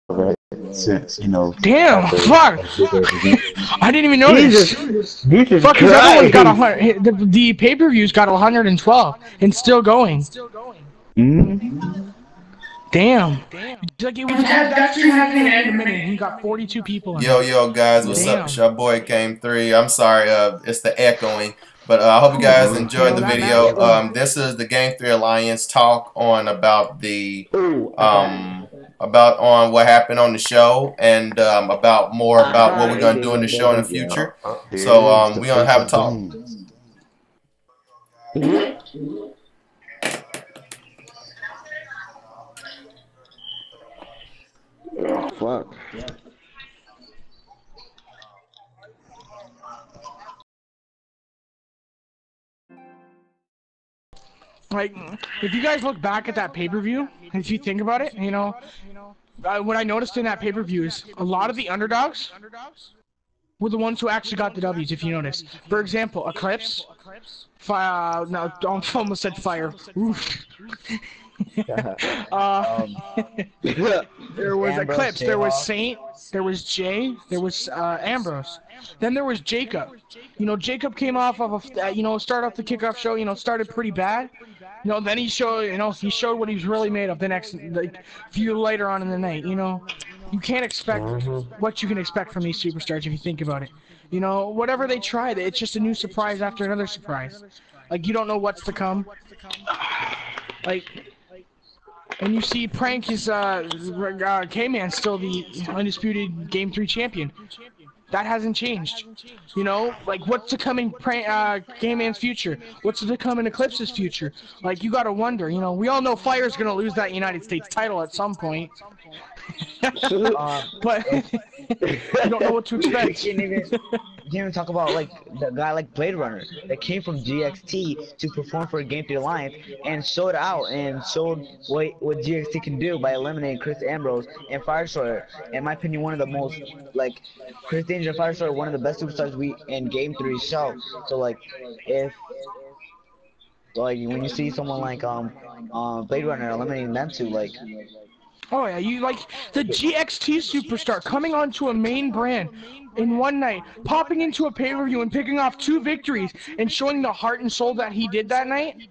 right? Since Damn, fuck! I didn't even notice. Jesus Fuck, because everyone's got a Christ. hundred. The pay-per-view's got 112 and still going. Mm. Damn. Like it was that stream hasn't even made a minute. And he got 42 people in Yo, it. yo, guys, what's up? It's Damn. your boy GAM3. I'm sorry, it's the echoing, but I hope you guys enjoyed Yo, the that match. video. This is the GAM3 Alliance talk on about the Oh, I got it. about on what happened on the show and about more I about what got we're it. gonna do in the show in the future. So Here's the we gonna have a perfect talk. game. Oh, fuck. Like, if you guys look back at that pay-per-view, if you think about it, what I noticed in that pay-per-view is a lot of the underdogs were the ones who actually got the W's, if you notice. For example, Eclipse, no, I almost said Fire. Oof. uh, Um, there was Ambrose, Eclipse, there was Jayhawk. Saint, there was Jay, there was Ambrose. Then there was Jacob. Jacob came off of start off the kickoff show, started pretty bad. Then he showed what he's really made of the next, like, few later on in the night. You can't expect what you can expect from these superstars if you think about it. Whatever they try, it's just a new surprise after another surprise. Like, you don't know what's to come. Like, and you see Prank is, K-Man still the undisputed Game 3 champion. That hasn't changed. Like, what's to come in K-Man's future? What's to come in Eclipse's future? Like, you gotta wonder, we all know Fire's gonna lose that United States title at some point. But you don't know what to You expect. can't even talk about like the guy like Blade Runner that came from GXT to perform for Game 3 Alliance and showed out and showed what GXT can do by eliminating Chris Ambrose and Firestarter. In my opinion, one of the most like Chris Danger and Firestarter, one of the best superstars we in Game 3 show. So like if like when you see someone like Blade Runner eliminating them two, like Oh yeah, you like the GXT superstar coming onto a main brand in one night, popping into a pay-per-view and picking off 2 victories and showing the heart and soul that he did that night.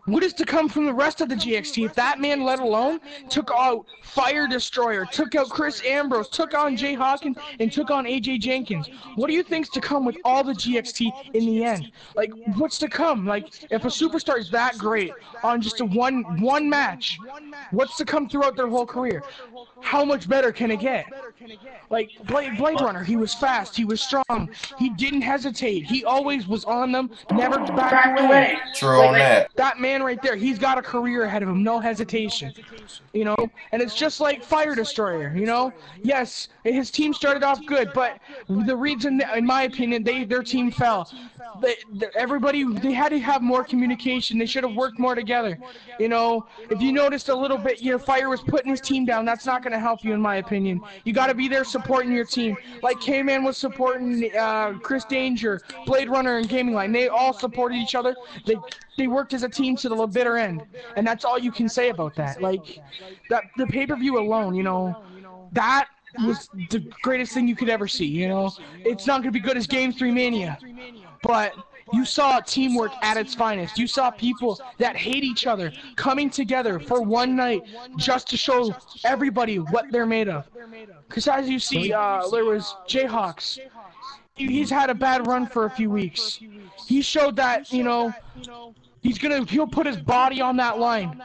What is to come from the rest of the GXT if that man, let alone, took out Fire Destroyer, took out Chris Ambrose, took on Jay Hawkins, and took on AJ Jenkins? What do you think's to come with all the GXT in the end? Like, what's to come? Like, if a superstar is that great on just a one match, what's to come throughout their whole career? How much better can it get? Like, Blade Runner, he was fast, he was strong, he didn't hesitate, he always was on them, never backed away. True on Like, that. that man right there, he's got a career ahead of him, no hesitation. And it's just like Fire Destroyer, Yes, his team started off good, but the reason, in my opinion, their team fell. They had to have more communication. They should have worked more together. If you noticed a little bit, Fire was putting his team down. That's not going to help you, in my opinion. You got to be there supporting your team. Like K-Man was supporting Chris Danger, Blade Runner, and Gaming Line. They all supported each other. They worked as a team to the bitter end, and that's all you can say about that. Like, the pay-per-view alone, that was the greatest thing you could ever see. It's not going to be good as Game 3 Mania, but you saw teamwork at its finest. You saw people that hate each other coming together for one night just to show everybody what they're made of. Because as you see, there was Jayhawks. He's had a bad run for a few weeks. He showed that, he'll put his body on that line.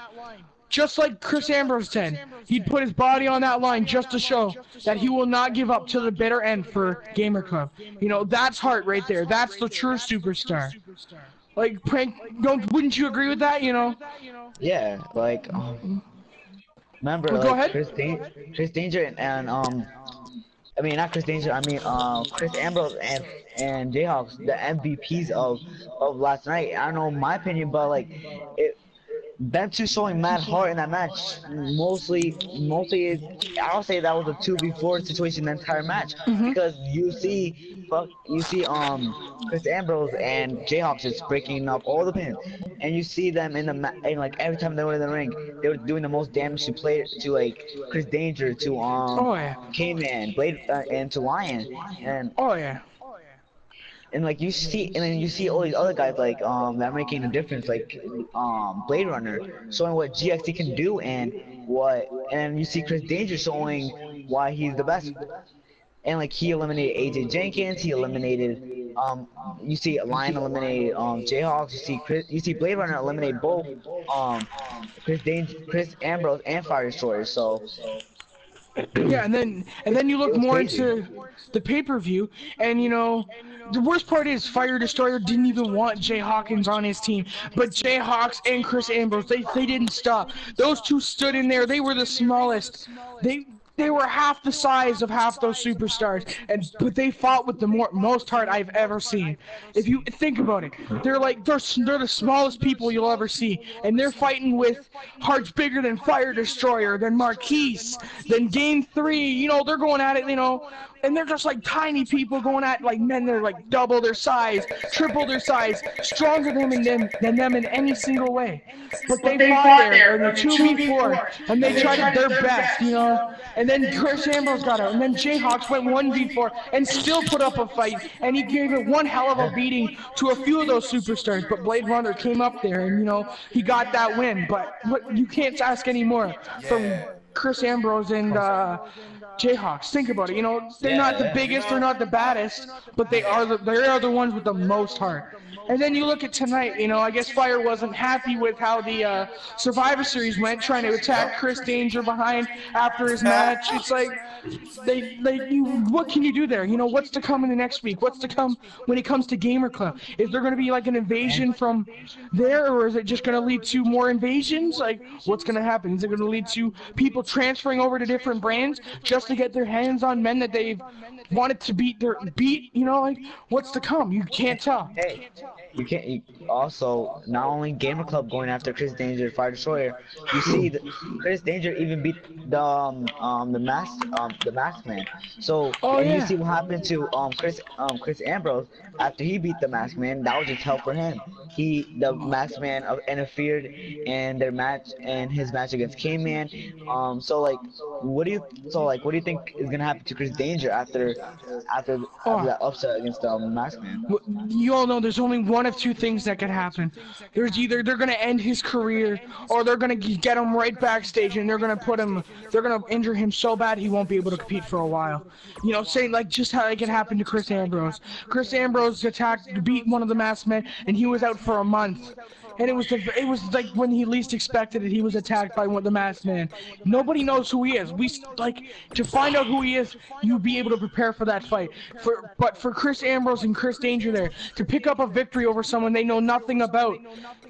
Just like Chris Ambrose said, he'd put his body on that line just to show that he will not give up to the bitter end for Gamer Club. That's heart right there. That's the true superstar. Like, Prank, wouldn't you agree with that, yeah, like remember Go like ahead. Chris Danger and I mean not Chris Danger, I mean Chris Ambrose and Jayhawks, the MVPs of last night. I don't know my opinion, but like it them two showing mad heart in that match. Mostly, I'll say that was a 2v4 situation the entire match Mhm. because you see Chris Ambrose and Jayhawk just breaking up all the pins, and you see them in and like every time they were in the ring, they were doing the most damage to play to like Chris Danger, to Oh yeah. K-Man, Blade, and to Lion, and Oh yeah. like you see, and then you see all these other guys like that are making a difference, like Blade Runner showing what GXT can do, and you see Chris Danger showing why he's the best, and like he eliminated AJ Jenkins, he eliminated you see Lion eliminate Jayhawks, you see Blade Runner eliminate both um Chris Ambrose and Fire Destroyer, so Yeah, and then you it look was more crazy. into the pay-per-view, and you know, the worst part is Fire Destroyer didn't even want Jay Hawkins on his team, but Jay Hawks and Chris Ambrose, they didn't stop. Those two stood in there. They were the smallest. They were half the size of half those superstars, and but they fought with the most heart I've ever seen. If you think about it, they're the smallest people you'll ever see, and they're fighting with hearts bigger than Fire Destroyer, than Marquise, than GAM3. You know, they're going at it. You know, and they're just like tiny people going at like men that are like double their size, triple their size, stronger than them in any single way. But they fought there in the 2v4, and they tried their best, you know. And then Chris Ambrose got out, and then Jayhawks went 1v4 and still put up a fight, and he gave it one hell of a beating to a few of those superstars. But Blade Runner came up there, and you know he got that win. But what you can't ask anymore from Chris Ambrose and Jayhawks. Think about it. You know, they're not the biggest, they're not the baddest, but they are the ones with the most heart. And then you look at tonight. You know, I guess Fire wasn't happy with how the Survivor Series went, trying to attack Chris Danger behind after his match. It's like what can you do there? You know, what's to come in the next week? What's to come when it comes to Gamer Club? Is there going to be like an invasion from there, or is it just going to lead to more invasions? Like, what's going to happen? Is it going to lead to people transferring over to different brands just to get their hands on men that they've wanted to beat? You know, like what's to come? You can't tell. Hey, you can't. Also, not only Gamer Club going after Chris Danger, Fire Destroyer, you see Chris Danger even beat the Masked Man. So, Oh and you yeah. see what happened to Chris Ambrose after he beat the Masked Man. That was just hell for him. The Masked Man interfered in their match and his match against K-Man. So like, what do you think is gonna happen to Chris Danger after Oh. that upset against the Masked Man? You all know there's only one of two things that can happen. There's either they're gonna end his career, or they're gonna get him right backstage and they're gonna injure him so bad he won't be able to compete for a while. You know, saying like just how it can happen to Chris Ambrose. Chris Ambrose beat one of the masked men, and he was out for a month. And it was like when he least expected it, he was attacked by the masked man. Nobody knows who he is. Like to find out who he is, you be able to prepare for that fight. But for Chris Ambrose and Chris Danger there to pick up a victory over someone they know nothing about,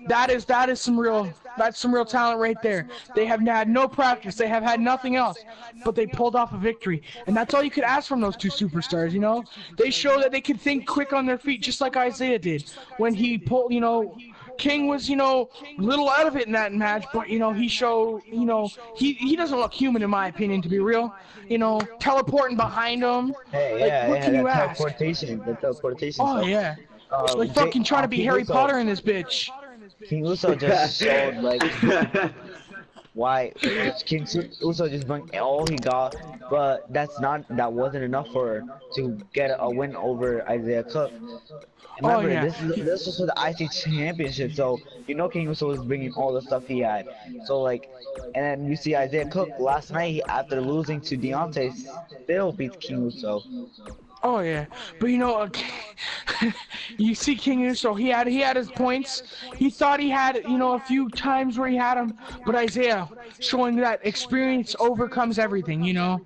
that's some real talent right there. They have had no practice, they have had nothing else, but they pulled off a victory, and that's all you could ask from those two superstars. You know, they show that they can think quick on their feet, just like Isaiah did when he pulled. You know, King was, you know, a little out of it in that match, but you know, he showed, you know, he doesn't look human in my opinion, to be real. You know, teleporting behind him, Hey, like yeah, what yeah, can you that ask? teleportation, the teleportation Oh stuff. yeah, like fucking trying to be Harry Potter in this bitch. King Uso just showed like why Uso just bring all he got, but that wasn't enough to get a win over Isaiah Cook. Oh Remember, yeah. this was for the IC Championship, so you know King Uso was bringing all the stuff he had. So like, and then you see Isaiah Cook last night after losing to Deontay, still beats King Uso. Oh yeah, but you know, you see King Uso. He had his points. He thought he had, you know, a few times where he had him, but Isaiah showing that experience overcomes everything. You know,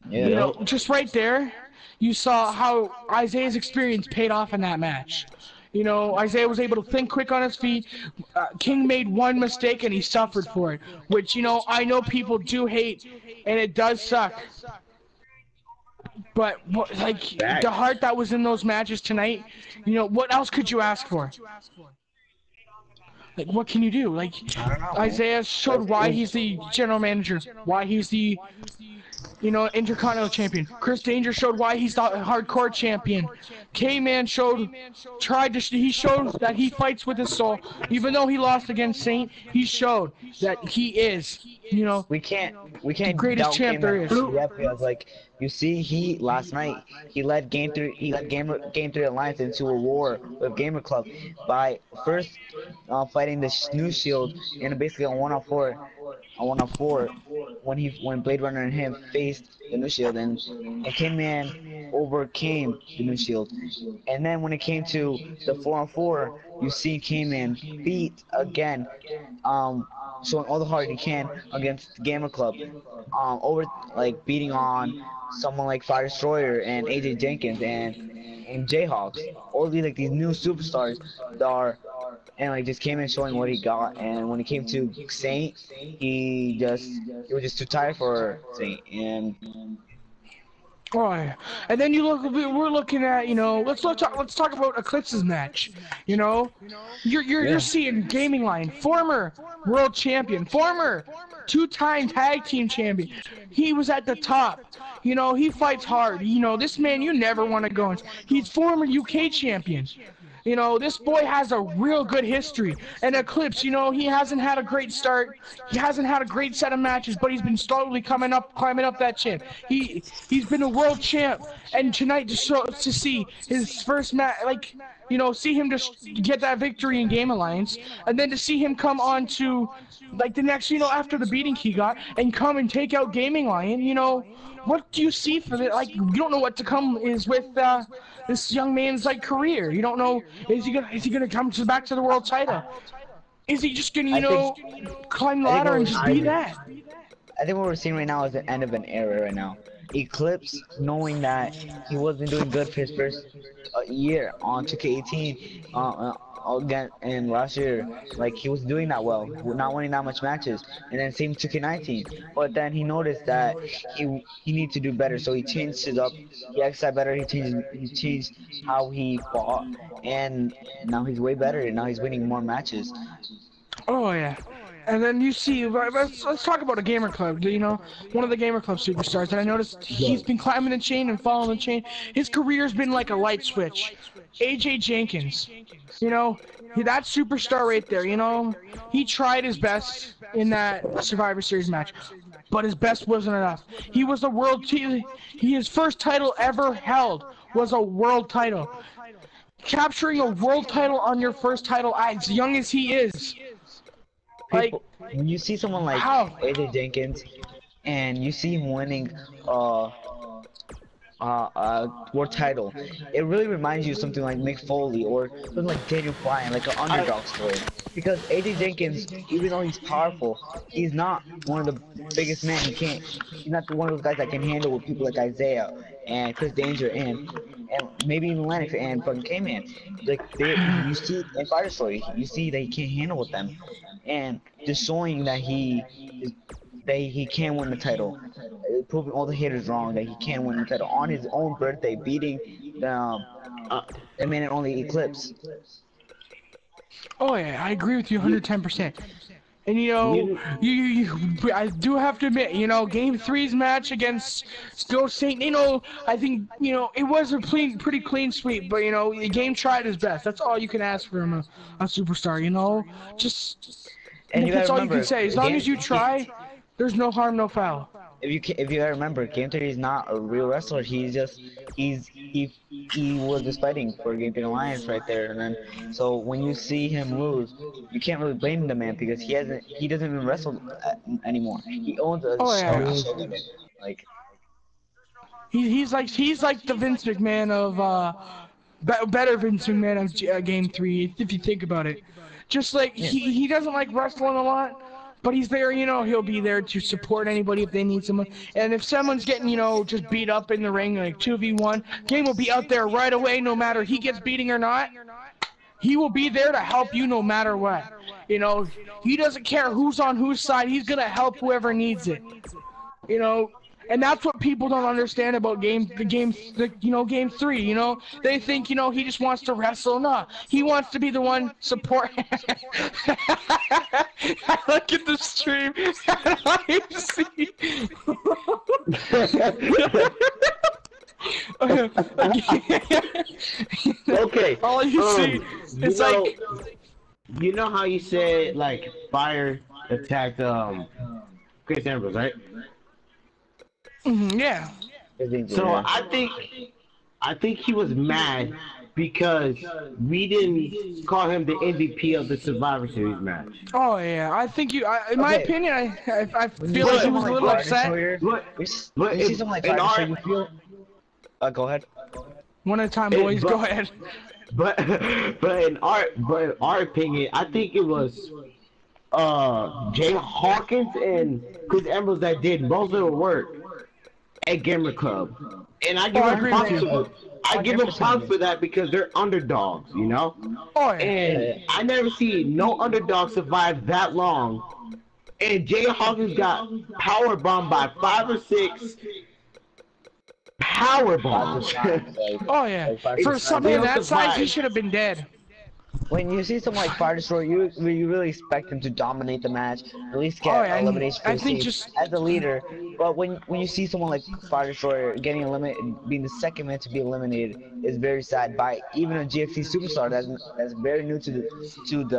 Yeah. just right there, you saw how Isaiah's experience paid off in that match. You know, Isaiah was able to think quick on his feet. King made one mistake and he suffered for it, which, you know, I know people do hate, and it does suck. But like the heart that was in those matches tonight, you know, what else could you ask for? Like, what can you do? Like, I don't know, man. Isaiah showed why he's the general manager, why he's the, Intercontinental champion. Chris Danger showed why he's the hardcore champion. K-Man he showed that he fights with his soul. Even though he lost against Saint, he showed that he is, We can't the greatest doubt champ there K-Man is. yet, because like you see, he last night he led Game 3 Alliance into a war with Gamer Club by first fighting the New Shield in basically a 1-on-4 when Blade Runner and him faced the New Shield, and K-Man overcame the New Shield. And then when it came to the 4-on-4, you see K-Man beat again, showing all the heart he can against Gamer Club, over like beating on someone like Fire Destroyer and AJ Jenkins and Jayhawks, all these like these new superstars that are, and like just came in showing what he got. And when it came to Saint, he was just too tired for Saint. And Oh, yeah. And then we're looking at, let's talk about Eclipse's match. You're seeing Gaming Line, former world champion, former two-time tag team champion. He was at the top. He fights hard. This man you never want to go in. He's former UK champion. This boy has a real good history. And Eclipse, he hasn't had a great start. He hasn't had a great set of matches, but he's been slowly climbing up that champ. He's been a world champ, and tonight to see his first match, see him just get that victory in Game Alliance, and then to see him come on to the next, after the beating he got, and come and take out Gaming Lion. What do you see for it? You don't know what to come is with this young man's career. You don't know, is he gonna come back to the world title? Is he just gonna climb the ladder and just be that? I think what we're seeing right now is the end of an era right now. Eclipse, knowing that he wasn't doing good for his first year on 2K18, again, and last year, he was doing that well, not winning that much matches, and then same 2K19. But then he noticed that he needed to do better, so he changed it up. He exercised better. He changed how he fought, and now he's way better. And now he's winning more matches. Oh yeah. And then you see, let's talk about a Gamer Club. One of the Gamer Club superstars. And I noticed he's been climbing the chain and following the chain. His career's been like a light switch. AJ Jenkins, that superstar right there. He tried his best in that Survivor Series match, but his best wasn't enough. He was a world his first title ever held was a world title. Capturing a world title on your first title, as young as he is. When you see someone like AJ Jenkins, and you see him winning world title, it really reminds you of something like Mick Foley or something like Daniel Bryan, like an underdog story. Because AJ Jenkins, even though he's powerful, he's not one of the biggest men. He's not one of those guys that can handle with people like Isaiah and Chris Danger and maybe even Lennox and fucking K-Man. You see in Fire Story, you see that he can't handle with them, and just showing that he can win the title, proving all the haters wrong that he can win the title on his own birthday, beating the man and only Eclipse. Oh yeah, I agree with you 110%. And I do have to admit, Game 3's match against Saint, I think, it was a pretty clean sweep, but the game tried his best. That's all you can ask from a superstar, And that's all you can say. As long as you try, there's no harm, no foul. If you remember, Game 3 is not a real wrestler. He was just fighting for Game 3 Alliance right there. And then, so when you see him lose, you can't really blame the man because he doesn't even wrestle anymore. He owns a show limit. He's like the Vince McMahon of better Vince McMahon of Game 3 if you think about it. Just he doesn't like wrestling a lot. But he's there, he'll be there to support anybody if they need someone. And if someone's getting, just beat up in the ring, like 2v1, Game will be out there right away no matter he gets beating or not. He will be there to help you no matter what. He doesn't care who's on whose side. He's going to help whoever needs it. And that's what people don't understand about game 3. You know, they think he just wants to wrestle. No, he wants to be the one support. I look at the stream and I see. Okay. All you see is like. You know how you said like Fire attacked Chris Ambrose, right? Yeah. So I think he was mad because we didn't call him the MVP of the Survivor Series match. Oh yeah, I think in my opinion, I feel When like he you was see a little someone like upset. Sawyer, But you see something like Fire Destroyer, you feel. Go ahead. One at a time, boys. Go ahead. But in our opinion, I think it was Jay Hawkins and Chris Ambrose that did most of the work at Gamer Club, and I give I them agree props. with you. I give them props for that because they're underdogs, you know. Oh yeah. And I never see no underdog survive that long. And Jay Hawkins got power bombed by 5 or 6 power bombs. Oh yeah. For something of that size, he should have been dead. When you see someone like Fire Destroyer, you really expect him to dominate the match, at least get and elimination I for the think team just as the leader. But when you see someone like Fire Destroyer getting eliminated, being the second man to be eliminated, is very sad by even a GXT superstar that's very new to the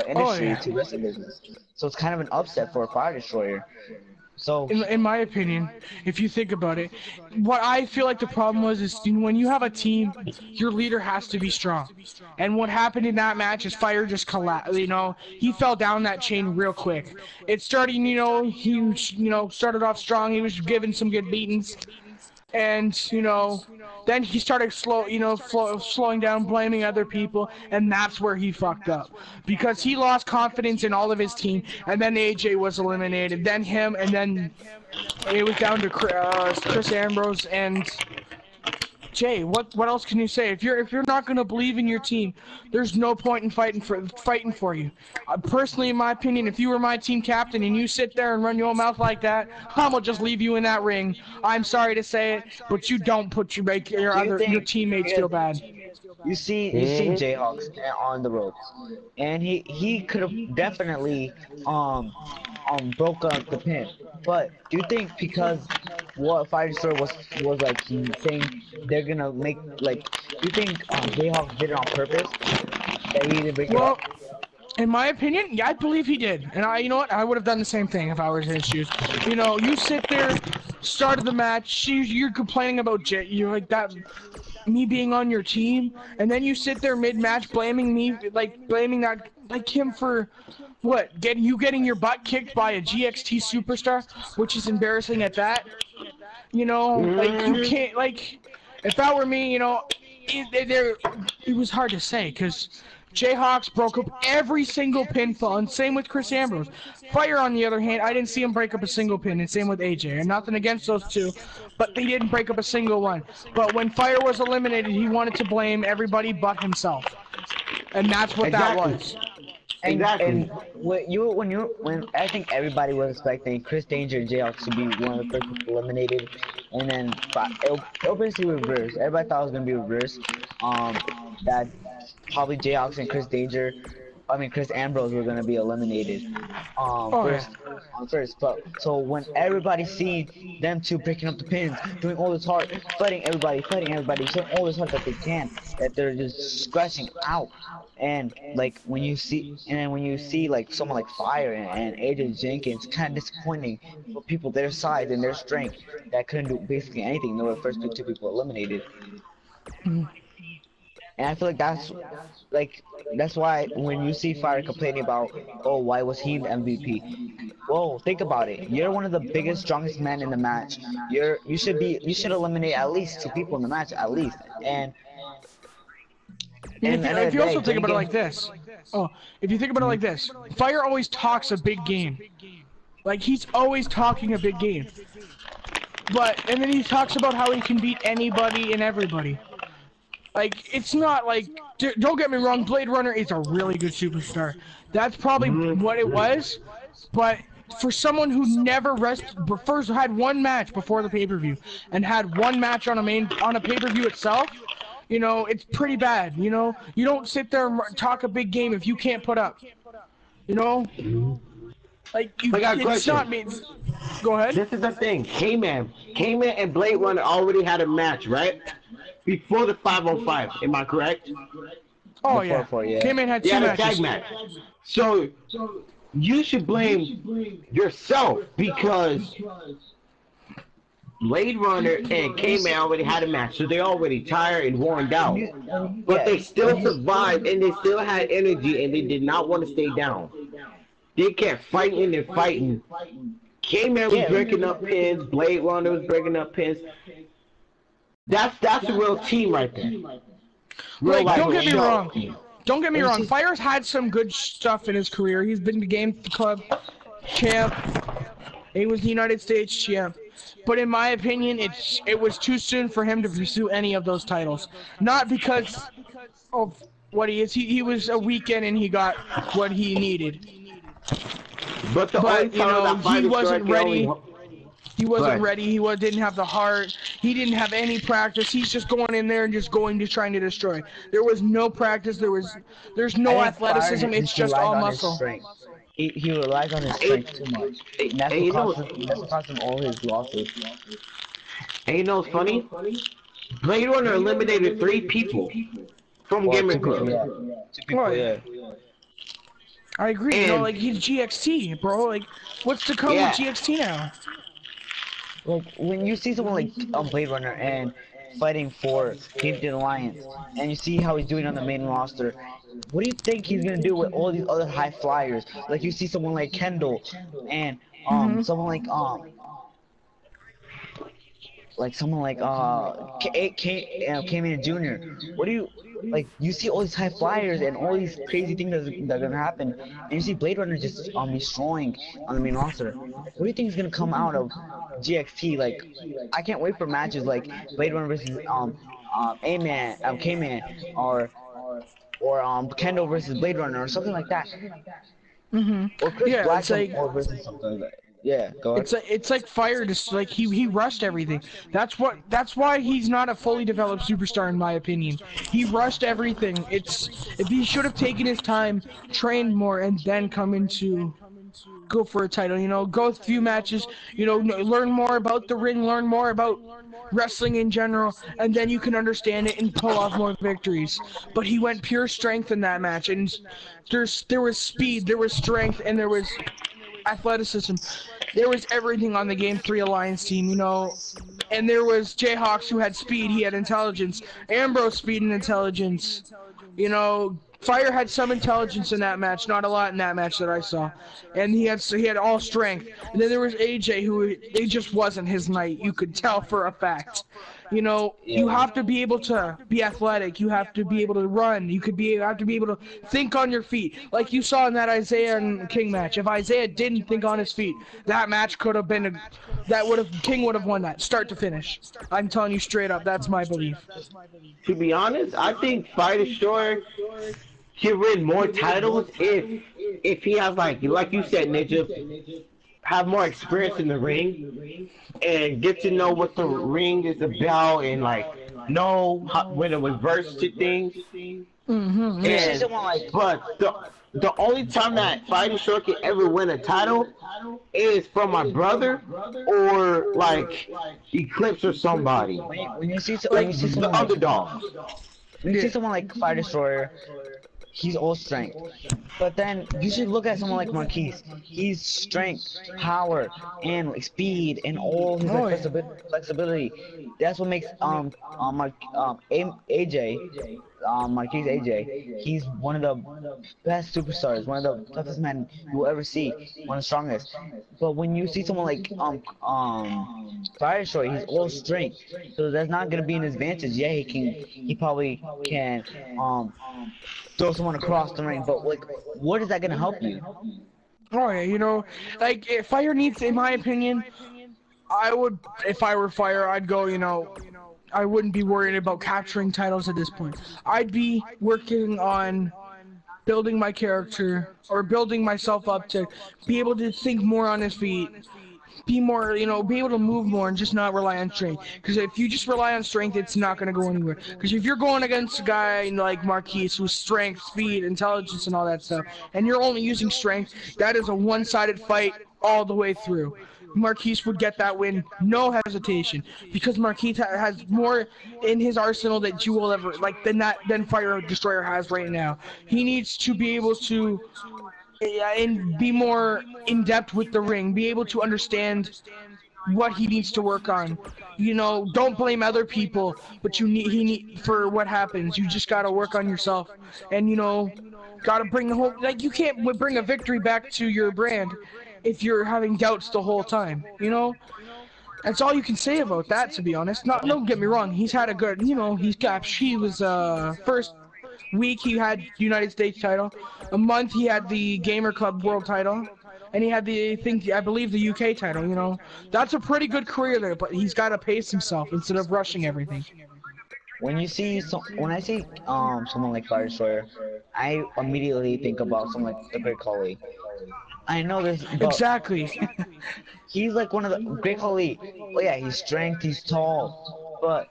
industry, to wrestling business. So it's kind of an upset for a Fire Destroyer. So in my opinion, if you think about it, what I feel like the problem was is when you have a team, your leader has to be strong. And what happened in that match is Fire just collapsed. You know, he fell down that chain real quick. It started, he started off strong. He was giving some good beatings. And then he started slowing down, blaming other people, and that's where he fucked up because he lost confidence in all of his team. And then AJ was eliminated, then him, and then it was down to Chris Ambrose and Jay. What else can you say? If you're not gonna believe in your team, there's no point in fighting for you. Personally, in my opinion, if you were my team captain and you sit there and run your mouth like that, I'm gonna just leave you in that ring. I'm sorry to say it, but you don't put your teammates feel bad. you see Jayhawks on the ropes, and he could have definitely broke up the pin. But do you think because what Fire Destroyer was like saying they're gonna make like, do you think Jayhawks did it on purpose that he didn't break it up? In my opinion, yeah, I believe he did. And you know what? I would have done the same thing if I was in his shoes. You sit there, started the match, you're complaining about you're like that, me being on your team, and then you sit there mid-match blaming me, blaming him for what? Getting your butt kicked by a GXT superstar, which is embarrassing at that. You can't, if that were me, it was hard to say, because Jayhawks broke up every single pinfall, and same with Chris Ambrose. Fire, on the other hand, I didn't see him break up a single pin, and same with AJ. And nothing against those two, but they didn't break up a single one. But when Fire was eliminated, he wanted to blame everybody but himself, and that's what that was. And when I think everybody was expecting Chris Danger and Jayhawks to be one of the first people eliminated, and then it'll basically reverse. Everybody thought it was gonna be reverse. That probably Jayhawks and Chris Ambrose were gonna be eliminated. First. But so when everybody seen them two breaking up the pins, doing all this hard, fighting everybody, showing all this hard that they can, that they're just scratching out. And when you see like someone like Fire and AJ Jenkins, kind of disappointing for people their size and their strength that couldn't do basically anything. They were the first two people eliminated. And I feel like that's why when you see Fire complaining about, oh, why was he the MVP? Whoa, think about it. You're one of the biggest, strongest men in the match. You should eliminate at least 2 people in the match at least. And if you also think about it like this, Fire always talks a big game. Like, he's always talking a big game. And then he talks about how he can beat anybody and everybody. Like, it's not like, don't get me wrong, Blade Runner is a really good superstar. That's probably what it was, but for someone who never first had one match before the pay-per-view and had one match on a pay-per-view itself, you know, it's pretty bad. You know, you don't sit there and talk a big game if you can't put up. You know, like I got a it's question. not me. Go ahead. This is the thing. K-Man and Blade Runner already had a match, right? Before the 5-on-5. Am I correct? Oh The yeah, 4-4, yeah. K-Man had They two had a tag matches. match. So you should blame yourself because Blade Runner and K-Man already had a match, so they already tired and worn out. But they still survived and they still had energy and they did not want to stay down. They kept fighting and fighting. K-Man was Yeah. breaking up pins, Blade Runner was breaking up pins. That's a real team right there. Real Like, life don't get me show. wrong. Don't get me wrong. Fire's had some good stuff in his career. He's been the Game Club champ. He was the United States champ. But in my opinion, it was too soon for him to pursue any of those titles. Not because of what he is. He was a weekend and he got what he needed. But the only But you title know, that he Fighter Story wasn't can only ready. He wasn't But ready. He didn't have the heart. He didn't have any practice. He's just going in there and just trying to destroy. There was no practice. There's I no think Fire athleticism. It's just just relies all on his muscle. strength. He relies on his and, strength too much. And and you know that's what cost him all his losses. and you know what's funny? Blade Runner eliminated 3 people from Or Game two Club. people, yeah. Two people, Oh yeah. yeah. I agree. You know, And like he's GXT, bro. Like, what's to come with yeah, GXT now? Like when you see someone like Blade Runner and fighting for Gifted Alliance, and you see how he's doing on the main roster, what do you think he's gonna do with all these other high flyers? Like you see someone like Kendall, and Mhm. someone like someone like K-Man Jr. What do you like? You see all these high flyers and all these crazy things that are gonna happen, and you see Blade Runner just destroying on the main roster. What do you think is gonna come out of GXT? Like, I can't wait for matches like Blade Runner versus A-Man, K-Man, or Kendall versus Blade Runner or something like that, Mhm. or Chris Yeah, Black it's like or versus something like that. Yeah, go ahead. it's like Fire just like he rushed everything. That's why he's not a fully developed superstar in my opinion. He rushed everything. It's if he should have taken his time, trained more, and then come into go for a title. You know, go a few matches. You know, learn more about the ring, learn more about wrestling in general, and then you can understand it and pull off more victories. But he went pure strength in that match, and there was speed, there was strength, and there was athleticism. There was everything on the Game 3 Alliance team, you know. And there was Jayhawks who had speed, he had intelligence. Ambrose speed and intelligence. You know, Fire had some intelligence in that match, not a lot in that match that I saw. And he had all strength. And then there was AJ who it just wasn't his night. You could tell for a fact. You know, you have to be able to be athletic. You have to be able to run. You have to be able to think on your feet. Like you saw in that Isaiah and King match. If Isaiah didn't think on his feet, that match could have been King would have won that start to finish. I'm telling you straight up, that's my belief. to be honest, I think Fighter Story can win more titles if he has like you said, Ninja, have more experience in the ring and get to know what the ring is about and like know when to reverse to things. Mm-hmm. You see And someone like but the only time that Fighting Short can ever win a title is from my brother or like Eclipse or somebody. when you see when Like, you see The someone like underdogs. when you see someone like Fire Destroyer, he's all strength. But then you should look at someone like Marquise. He's strength, power, and like speed, and all his like, flexibility. That's what makes AJ Marquise AJ. He's one of the best superstars, one of the toughest men you will ever see, one of the strongest. But when you see someone like Fire Short, he's all strength, so that's not gonna be an advantage. Yeah, he probably can throw someone across the ring, but like, what is that gonna help you? Oh yeah, you know, like if Fire needs, in my opinion, I would, if I were Fire, I'd go, you know, I wouldn't be worried about capturing titles at this point. I'd be working on building my character or building myself up to be able to think more on his feet, be more, be able to move more and just not rely on strength. Because if you just rely on strength, it's not going to go anywhere. Because if you're going against a guy like Marquise, who's strength, speed, intelligence, and all that stuff, and you're only using strength, that is a one-sided fight all the way through. Marquise would get that win, no hesitation, because Marquise has more in his arsenal that you will ever than Fire Destroyer has right now. He needs to be able to and be more in depth with the ring, be able to understand what he needs to work on. Don't blame other people, but he need for what happens. You just gotta work on yourself, and gotta bring the whole you can't bring a victory back to your brand if you're having doubts the whole time. That's all you can say about that, to be honest. Not, don't get me wrong. He's had a good, he was first week he had United States title. A month he had the Gamer Club World title, and he had I believe the UK title. That's a pretty good career there. But he's got to pace himself instead of rushing everything. When I see someone like Fire Destroyer, I immediately think about someone like the Great Khali. I know this, but Exactly. he's like one of the Great Khali. Oh yeah, he's strength, he's tall, but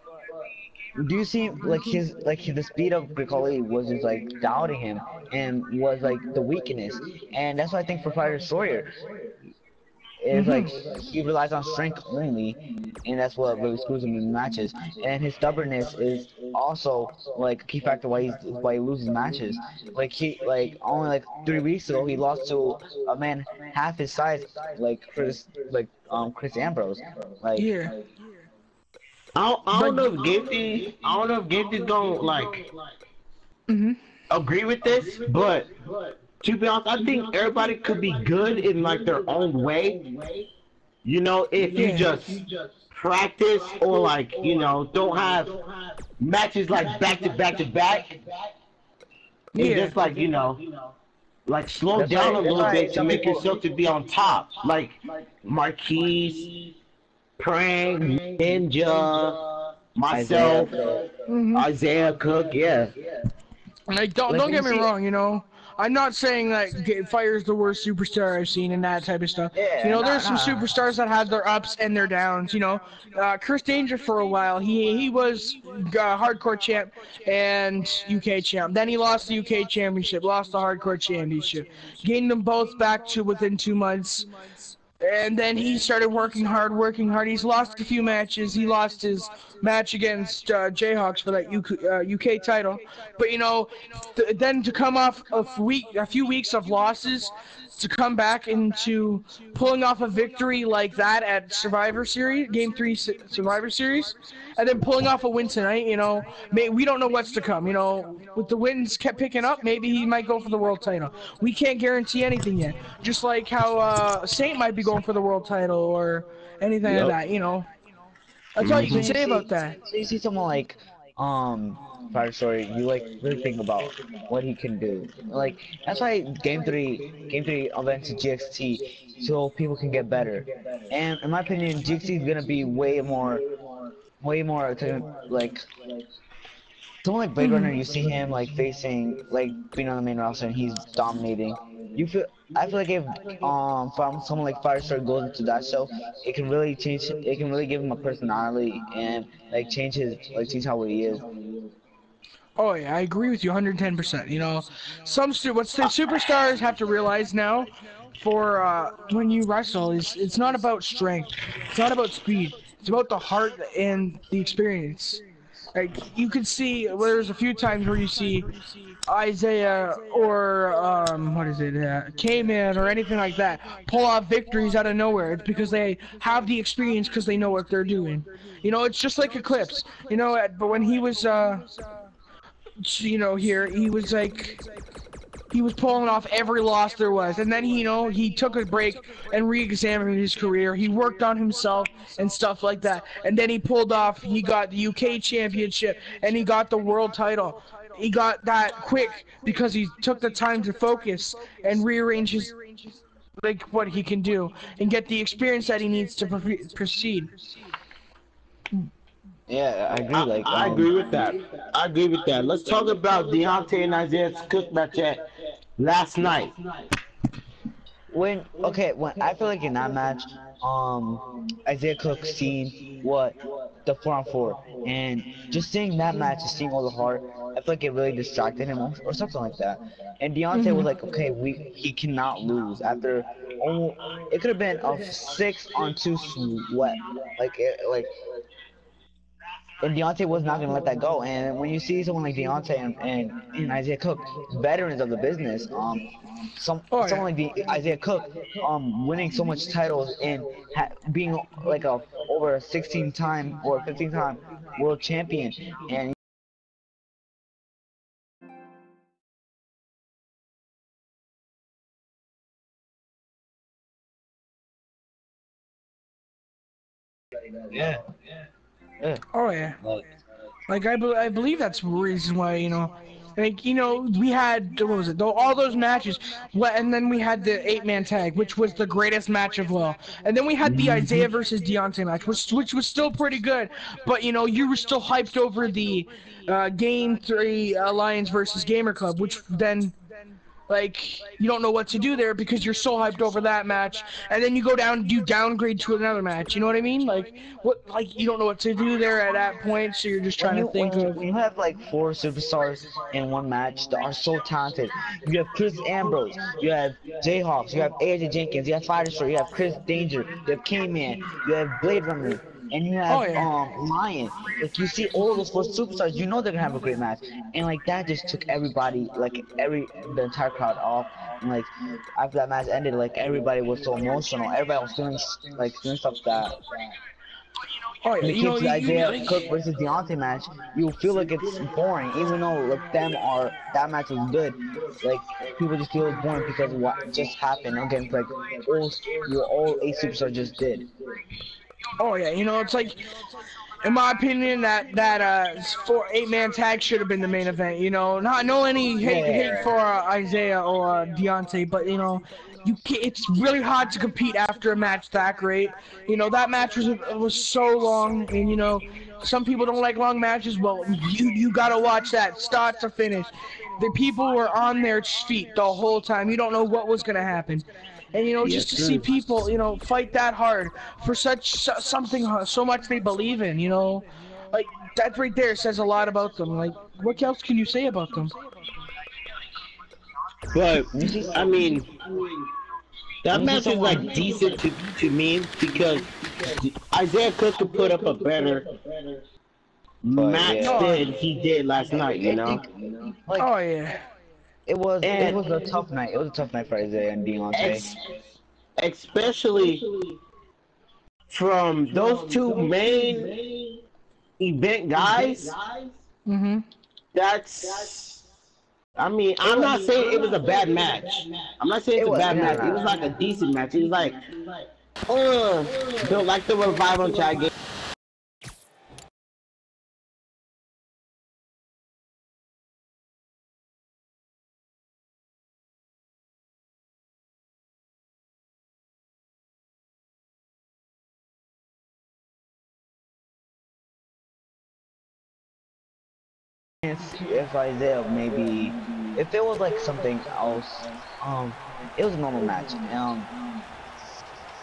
do you see the speed of Great Khali was just like doubting him and was like the weakness, and that's why I think for Fire Destroyer is like he relies on strength only, and that's what really screws him in matches. And his stubbornness is also like a key factor why he loses matches. Like he only like 3 weeks ago he lost to a man half his size, like Chris Ambrose. Like Yeah. I don't know if Gifty don't agree with this, but to be honest, I think everybody could be good in like their own way. If you just practice or don't have matches like back to back to back, and just slow that's down a why little bit to some make people yourself to be on top. Like Marquise, Prank, Ninja, Isaiah. myself, Isaiah Cook, yeah. Like, don't Like don't when you get me see, wrong, I'm not saying that Fire's the worst superstar I've seen and that type of stuff. yeah, There's some nah. superstars that had their ups and their downs. Chris Danger for a while, he was hardcore champ and UK champ. Then he lost the UK championship, lost the hardcore championship, gained them both back to within 2 months. And then he started working hard, working hard. He's lost a few matches. He lost his match against Jayhawks for that UK title. But then to come off a few weeks of losses, to come back into pulling off a victory like that at Survivor Series, Game 3 Survivor Series, and then pulling off a win tonight, we don't know what's to come. With the wins kept picking up, maybe he might go for the world title. We can't guarantee anything yet. Just like how Saint might be going for the world title or anything like Yep. that. That's all you can say about that. so you see someone like Fire Story, you like really think about what he can do. Like that's why Game 3 events GXT so people can get better. And in my opinion, GXT is gonna be way more like someone like Blade Runner. You see him like facing like being on the main roster and he's dominating. I feel like if from someone like Firestar goes into that show, it can really change. It can really give him a personality and change how he is. Oh yeah, I agree with you 110%. What the superstars have to realize now, for when you wrestle, is it's not about strength, it's not about speed, it's about the heart and the experience. Like you could see, there's a few times where you see Isaiah or what is it, K-Man or anything like that pull off victories out of nowhere. It's because they have the experience, because they know what they're doing. It's just like Eclipse. But when he was here, he was pulling off every loss there was, and then he took a break and re-examined his career. He worked on himself and stuff like that, and then he got the UK championship and he got the world title. He got that quick because he took the time to focus and rearrange his what he can do and get the experience that he needs to proceed. Yeah, I agree. I agree with that. I agree with that. Let's talk about Deontay and Isaiah's Cook match at last night. When I feel like in that match, Isaiah Cook seen what the 4-on-4, and just seeing that match and seeing all the heart, I feel like it really distracted him or something like that. And Deontay was like, okay, he cannot lose after almost, it could have been a 6-on-2 sweat, and Deontay was not gonna let that go. And when you see someone like Deontay and Isaiah Cook, veterans of the business, Oh someone yeah. like Isaiah Cook, winning so much titles and being like a over a 16-time or 15-time world champion, and yeah, yeah, Oh yeah. like Like I believe that's the reason why, like, we had, what was it, all those matches, and then we had the 8-man tag, which was the greatest match of all, and then we had the Isaiah versus Deontay match, which was still pretty good, but you were still hyped over the Game 3 Alliance versus Gamer Club, which then, like, you don't know what to do there because you're so hyped over that match, and then you downgrade to another match. You know what I mean? Like, you don't know what to do there at that point, so you're just when trying to you think of. when you have like 4 superstars in one match that are so talented, you have Chris Ambrose, you have Jayhawks, you have AJ Jenkins, you have Fighter Story, you have Chris Danger, you have K-Man, you have Blade Runner, and you have Oh yeah. Lion. Like you see all of those 4 superstars, you know they're gonna have a great match, and like that just took everybody, like the entire crowd off, and like after that match ended, like everybody was so emotional, everybody was feeling like doing stuff that. Oh yeah. When it came to the You Isaiah like. Cook versus Deontay match, you feel like it's boring, even though like that match was good. Like people just feel it's boring because of what just happened against like all 8 superstars just did. Oh yeah. It's like, in my opinion, that 8-man tag should have been the main event. Not no any hate Yeah. for Isaiah or Deontay, but it's really hard to compete after a match that great. That match was so long, and some people don't like long matches. Well, you gotta watch that start to finish. The people were on their feet the whole time. You don't know what was gonna happen. And just Yes, to see sir. people, fight that hard for something so much they believe in, like that right there says a lot about them. Like, what else can you say about them? But When you see, I mean, when that you see match is someone, like decent to me because Isaiah Cook could put up a better but match yeah, Oh, than he did last night. I think like oh yeah. it And was a tough night. It was a tough night for Isaiah and Deontay. ex- especially from those two main event guys, Mhm. that's. I mean, It I'm was. not saying it was a bad match. I'm not saying It it's a was. bad It match. It was like a decent match. It was like, uh, built like the revival chat game. If Isaiah maybe, if it was like something else, it was a normal match.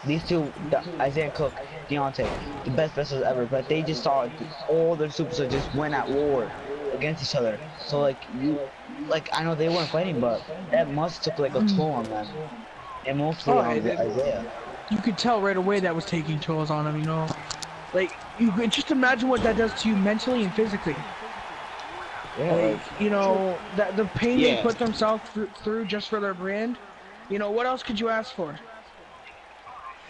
These two, Isaiah Cook, Deontay, the best wrestlers ever, but they just saw all their superstars just went at war against each other. So like I know they weren't fighting, but that must took like a toll on them, and mostly Oh, on Isaiah. you could tell right away that was taking tolls on him. Like, you could just imagine what that does to you mentally and physically. Yeah, Like, like that the pain they Yeah. put themselves through just for their brand. What else could you ask for?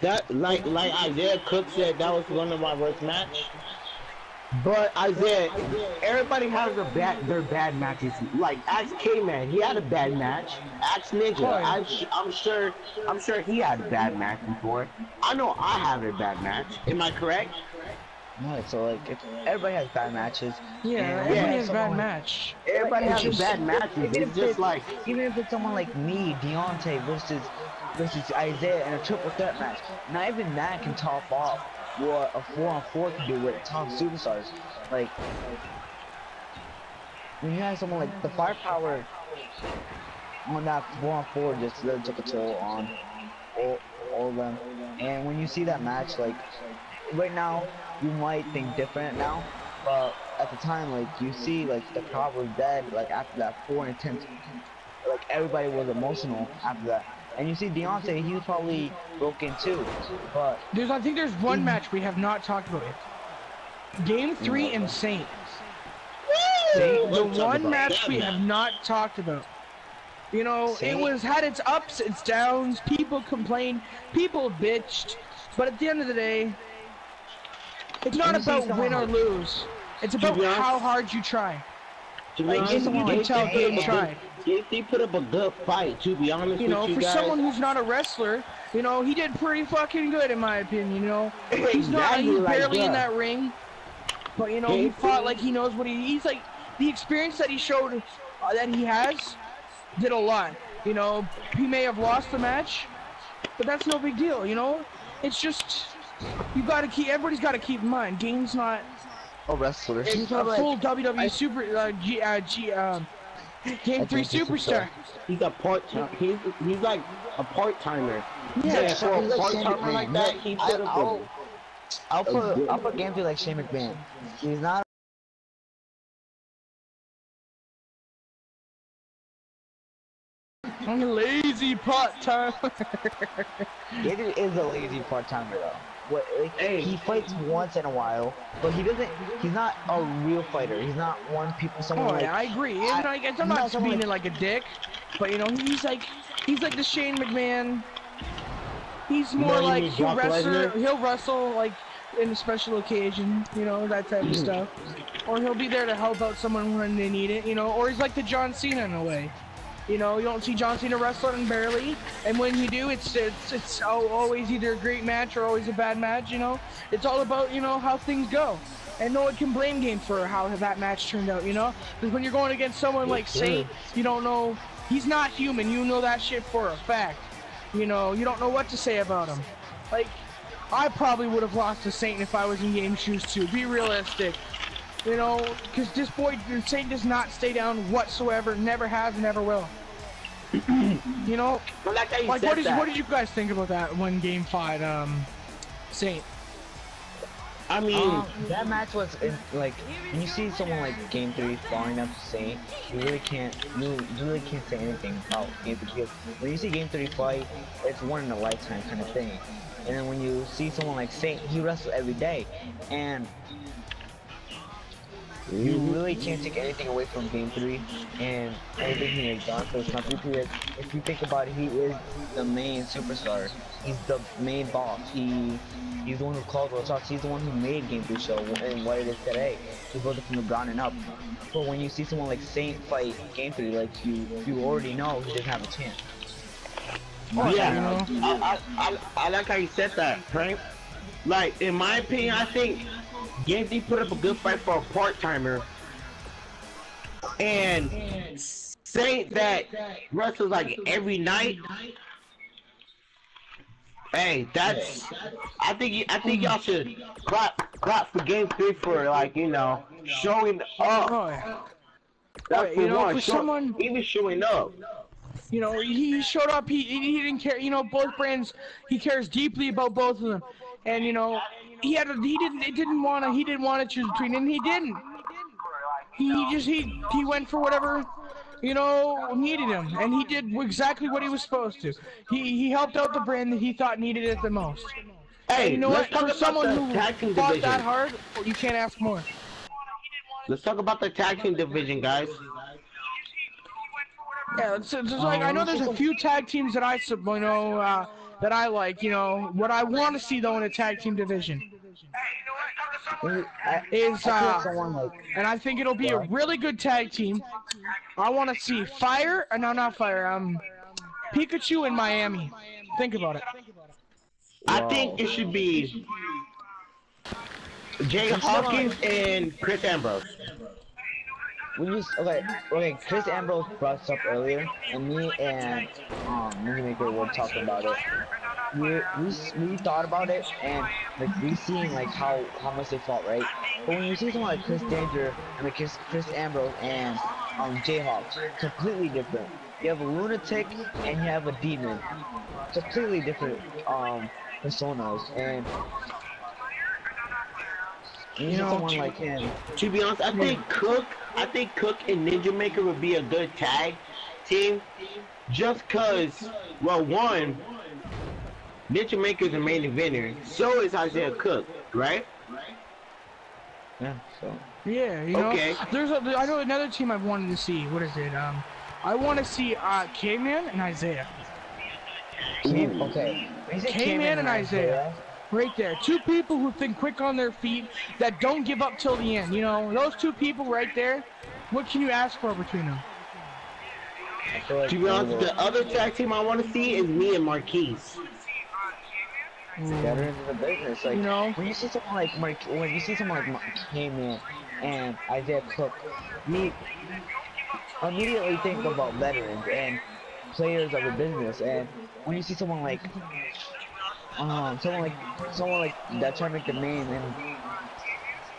That like Isaiah Cook said, that was one of my worst match. But Isaiah, everybody has their bad matches. Like Axe K-Man, he had a bad match. Axe Ninja, Oh, yeah. I'm sure he had a bad match before. I know I have a bad match. Am I correct? no, so like everybody has bad matches. Yeah, and everybody when has a bad someone- match. Everybody It's has just- bad matches. It's just like even if it's someone like me, Deontay versus Isaiah in a triple threat match, not even that can top off what a 4-on-4 can do with top superstars. Like when you have someone like the firepower on that 4-on-4 just really took a toll on all, all of them. And when you see that match, like right now, you might think different now, but at the time, like you see, like the crowd was dead. Like after that 4 intense, like everybody was emotional after that. And you see Deontay, he was probably broken too, but I think there's one match we have not talked about yet. Game 3 and Saint. The one match we have not talked about. You know, it had its ups, its downs, people complained, people bitched, but at the end of the day, it's not about win or lose. It's about how hard you try. Like, you can tell Game tried. He put up a good fight, to be honest with you guys. For someone who's not a wrestler, you know, he did pretty fucking good in my opinion, you know. He's barely in that ring, but you know, he fought like he knows what he's like. The experience that he showed that he has did a lot. You know, he may have lost the match, but that's no big deal, you know. It's just everybody's gotta keep in mind, Game's not a wrestler. He's a full WWE super Game 3 superstar. He's a part-time. He's like a part-timer. Yeah, for a part-timer like that, he should have been. I'll put Game 3 like Shane McMahon. He's not I'm a lazy part-timer. It is a lazy part-timer though. He fights once in a while, but he's not a real fighter. He's not someone like... I agree. I'm not being like a dick, but you know, he's like the Shane McMahon. He's more like he'll wrestle like in a special occasion, you know, that type of stuff. Or he'll be there to help out someone when they need it, you know, or he's like the John Cena in a way. You know, you don't see John Cena wrestling barely, and when you do, it's always either a great match or always a bad match, you know? It's all about, you know, how things go. And no one can blame Game for how that match turned out, you know? Because when you're going against someone like Saint, you don't know, he's not human, you know that shit for a fact. You know, you don't know what to say about him. Like, I probably would have lost to Saint if I was in Game's shoes too, be realistic. You know, because this boy, Saint does not stay down whatsoever, never has, never will. You know, like what did you guys think about that when Game 5, Saint? I mean, that match was like when you see someone like Game 3 falling up to Saint, you really can't say anything about Game 3 because when you see Game 3 fight, it's one in a lifetime kind of thing. And then when you see someone like Saint, he wrestles every day, and you really can't take anything away from Game 3 and everything he has done for his country because if you think about it, he is the main superstar. He's the main boss. He's the one who called those shots. He's the one who made Game 3 show and what it is today. He built it from the ground and up. But when you see someone like Saint fight Game 3, like you already know he doesn't have a chance. Yeah, I like how you said that, right? Like, in my opinion, I think Game 3 put up a good fight for a part-timer. And Saint that wrestles like every night. Hey, that's. I think y'all should clap for Game 3 for, like, you know, showing up. That's for you know, one. for someone even showing up. You know, he showed up. He didn't care. You know, both brands. He cares deeply about both of them. And you know, he didn't want to choose between, and he didn't. He went for whatever, you know, needed him, and he did exactly what he was supposed to. He helped out the brand that he thought needed it the most. Hey, you know what? For someone who fought that hard, you can't ask more. Let's talk about the tag team division, guys. Yeah, it's like I know there's a few tag teams that that I like. You know, what I want to see though in a tag team division is and I think it'll be a really good tag team. I want to see Pikachu in Miami. Think about it. I think it should be Jay Hawkins and Chris Ambrose. Okay, Chris Ambrose brought this up earlier, and me and Movie Maker were talking about it. We thought about it, and like we seen like how much they fought, right? But when you see someone like Chris Danger, Chris Ambrose, and Jayhawks. Completely different. You have a lunatic and you have a demon. Completely different personas. And you see someone like him. To be honest, I think Cook and Ninja Maker would be a good tag team. Just cause, well, one, Ninja Maker's a main eventer. So is Isaiah Cook, right? Yeah. So. Yeah, you know. Okay. I know another team I've wanted to see. What is it? I want to see K-Man and Isaiah. Okay. K-Man and Isaiah. Right there. Two people who think quick on their feet, that don't give up till the end. You know, those two people right there, what can you ask for between them? To be honest, the other tag team I want to see is me and Marquise. Better into the business, like, you know, when you see someone like K-Man and Isaiah Cook, me immediately think about veterans and players of the business. And when you see someone like someone like that trying to make the name, and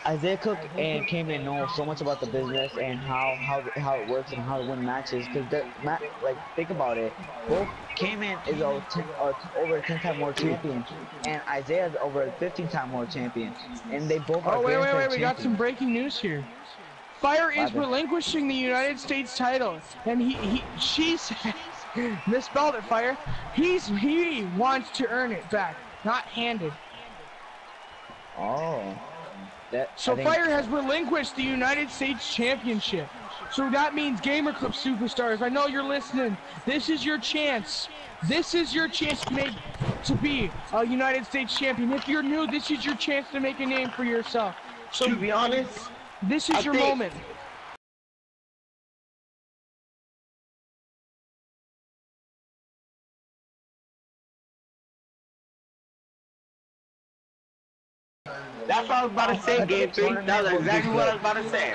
Isaiah Cook and K-Man know so much about the business and how it works and how to win matches. Because like, think about it, both K-Man is over a 10-time world champion, and Isaiah is over a 15-time world champion, and they both are. Oh wait, we got some breaking news here. Fire is relinquishing the United States title, and she misspelled it. Fire. He wants to earn it back, not handed. Oh. So Fire has relinquished the United States Championship. So that means Gamer Club Superstars, I know you're listening. This is your chance. This is your chance to be a United States champion. If you're new, this is your chance to make a name for yourself. So to be honest, this is your moment. that's what I was about to say, GAM3. That was exactly what I was about to say.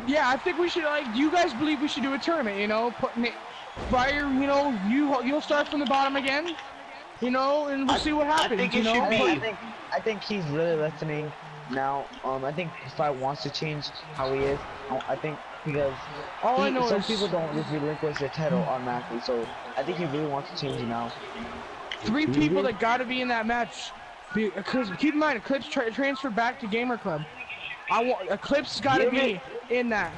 Yeah, I think we should, do you guys believe we should do a tournament, you know? Fire, you know, you'll start from the bottom again, you know, and we'll see what happens, I think it should be. I think he's really listening now. I think Fire wants to change how he is. I think because some people don't just relinquish their title automatically, so I think he really wants to change it now. 3 people that gotta be in that match. Because keep in mind, Eclipse transferred back to Gamer Club. Eclipse got to be in that.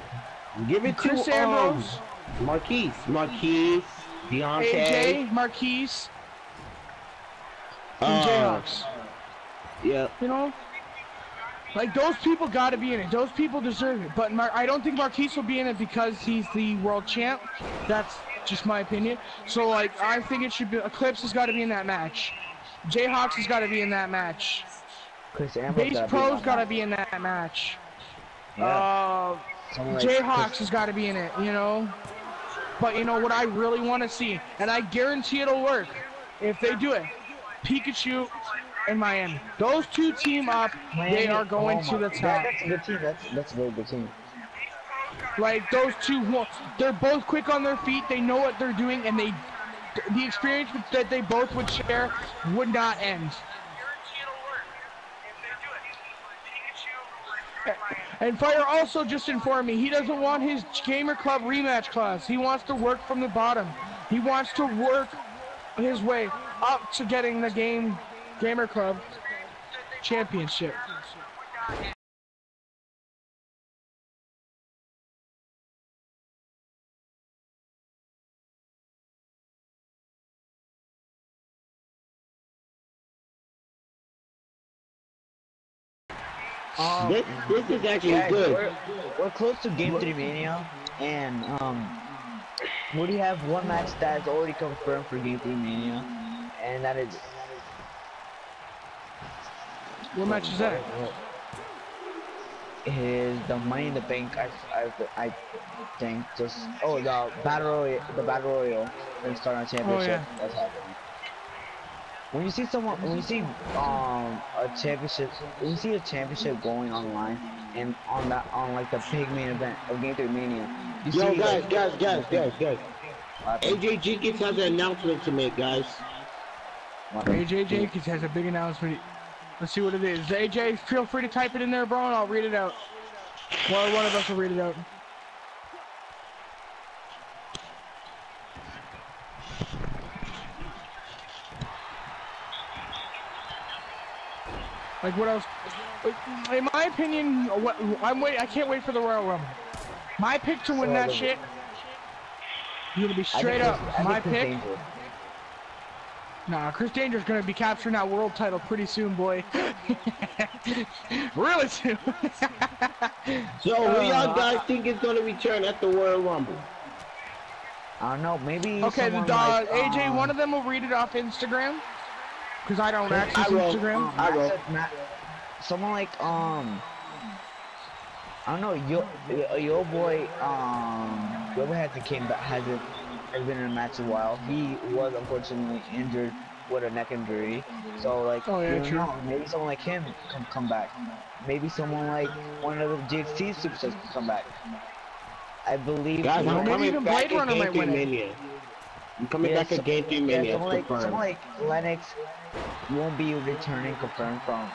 Give it Chris to Ambrose, Marquise, Deontay, AJ, Marquise, and Jayhawks. Yeah. You know, like those people got to be in it. Those people deserve it. But I don't think Marquise will be in it because he's the world champ. That's just my opinion. So like, I think it should be Eclipse has got to be in that match. Jayhawks has got to be in that match. Base Pro's got to be in that match. Yeah. Jayhawks has got to be in it, you know. But you know what I really want to see, and I guarantee it'll work if they do it. Pikachu and Miami. Those two team up. They are going to the top. That's a good team. That's a very good team. Like those two, they're both quick on their feet. They know what they're doing, and the experience that they both would share would not end. And Fire also just informed me he doesn't want his Gamer Club rematch class. He wants to work from the bottom. He wants to work his way up to getting the Gamer Club championship. This is actually good. We're close to Game 3 Mania, and we have one match that is already confirmed for Game 3 Mania, and that is. What match is that? Is the Money in the Bank? I think just the battle royal and start on championship. Oh, yeah. That's happening. When you see a championship going online and on like the big main event of Game 3 Mania, you see guys. AJ Jenkins has an announcement to make, guys. AJ Jenkins has a big announcement. Let's see what it is. AJ, feel free to type it in there, bro, and I'll read it out. Well, one of us will read it out. Like what else? Like, in my opinion, I can't wait for the Royal Rumble. My pick to win that shit. You're gonna be straight up. My pick. Nah, Chris Danger's gonna be capturing that world title pretty soon, boy. Really soon. So who y'all guys think is gonna return at the Royal Rumble? I don't know, maybe okay, someone like, AJ, one of them will read it off Instagram. Because I don't access Instagram. I will. Someone like, I don't know, your boy, whoever hasn't been in a match in a while. He was unfortunately injured with a neck injury. So like, maybe someone like him can come back. Maybe someone like one of the GXT superstars can come back. I believe. Guys, I'm maybe coming back at GAM3 Mania. I'm coming back at GAM3 Mania. Someone like Lennox won't be returning, confirmed from.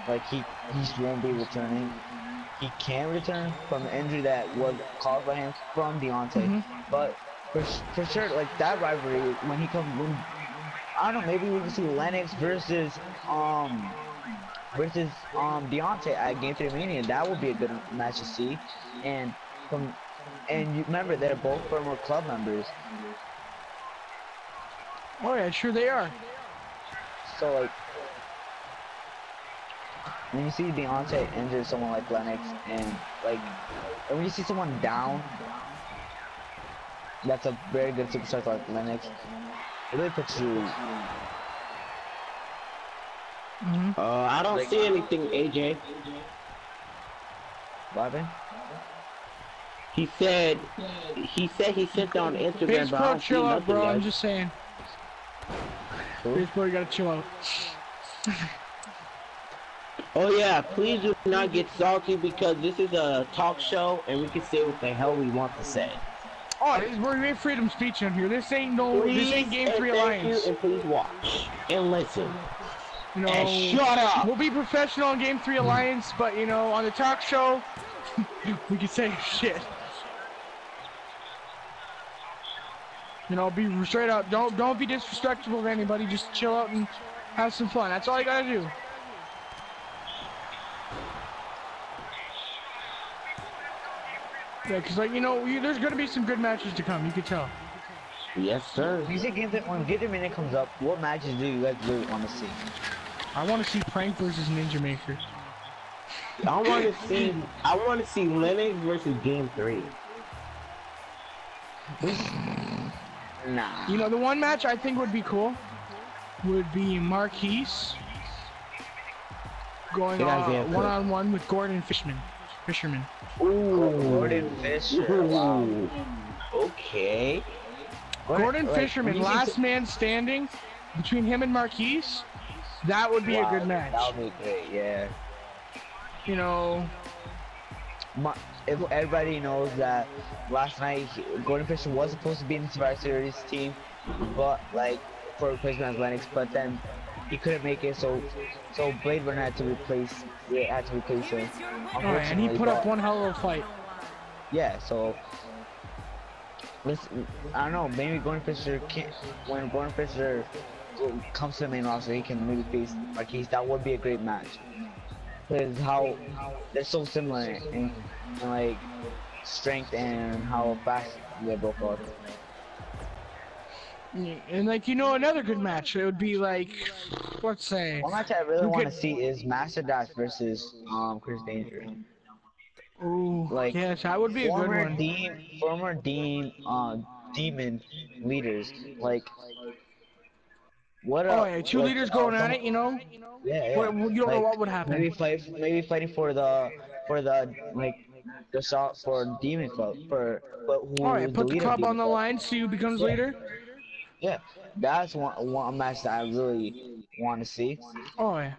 Like he just won't be returning. He can return from the injury that was caused by him from Deontay, but for sure, like that rivalry when he comes, I don't know, maybe we can see Lennox versus Deontay at GAM3 Mania. That would be a good match to see, and you remember they're both former club members. Oh yeah, sure they are. So like, when you see Deontay injure someone like Lennox, and when you see someone down, that's a very good superstar like Lennox. It really puts you. I don't see anything, AJ. What happened? He said he sent it on Instagram, Base but I Pro, don't see chill out, nothing, bro. guys. I'm just saying. Base Pro, you gotta chill out. Oh yeah, please do not get salty because this is a talk show and we can say what the hell we want to say. Oh, we're in freedom speech on here. This ain't GAM3 Alliance. And please watch and listen. You know, and shut up. We'll be professional on GAM3 Alliance, but you know, on the talk show, we can say shit. You know, be straight up. Don't be disrespectful to anybody. Just chill out and have some fun. That's all you gotta do. Yeah, cause like you know, there's gonna be some good matches to come. You can tell. Yes, sir. You say when GAM3 Mania comes up, what matches do you guys really want to see? I want to see Prank versus Ninja Maker. I want to see Lennox versus GAM3. Nah. You know, the one match I think would be cool would be Marquise going on one-on-one with Gordon Fisherman. Ooh, Gordon Fisher. Wow. Okay. Gordon Fisherman, last man standing between him and Marquise. That would be a good match. That would be great, yeah. You know, if everybody knows that last night Gordon Fisher was supposed to be in the Survivor Series team, but like for replacement as Lennox, but then he couldn't make it, so Blade Runner had to replace him. and he put up one hell of a fight. Yeah, so I don't know, maybe Gordon Fisher when Gordon Fisher comes to the main roster, he can maybe face Marquise. That would be a great match. Because how they're so similar in like strength and how fast they both are. And like, you know, another good match, it would be like, let's say. One match I really want to see is Master Dash versus Chris Danger. Ooh, like, yes, that would be a good one. Former Demon leaders, like. Two leaders going at it, you know? Yeah. You don't know what would happen. Maybe fighting for the shot for Demon Club put the club on the line, see who becomes leader. Yeah, that's one match that I really want to see. Oh yeah.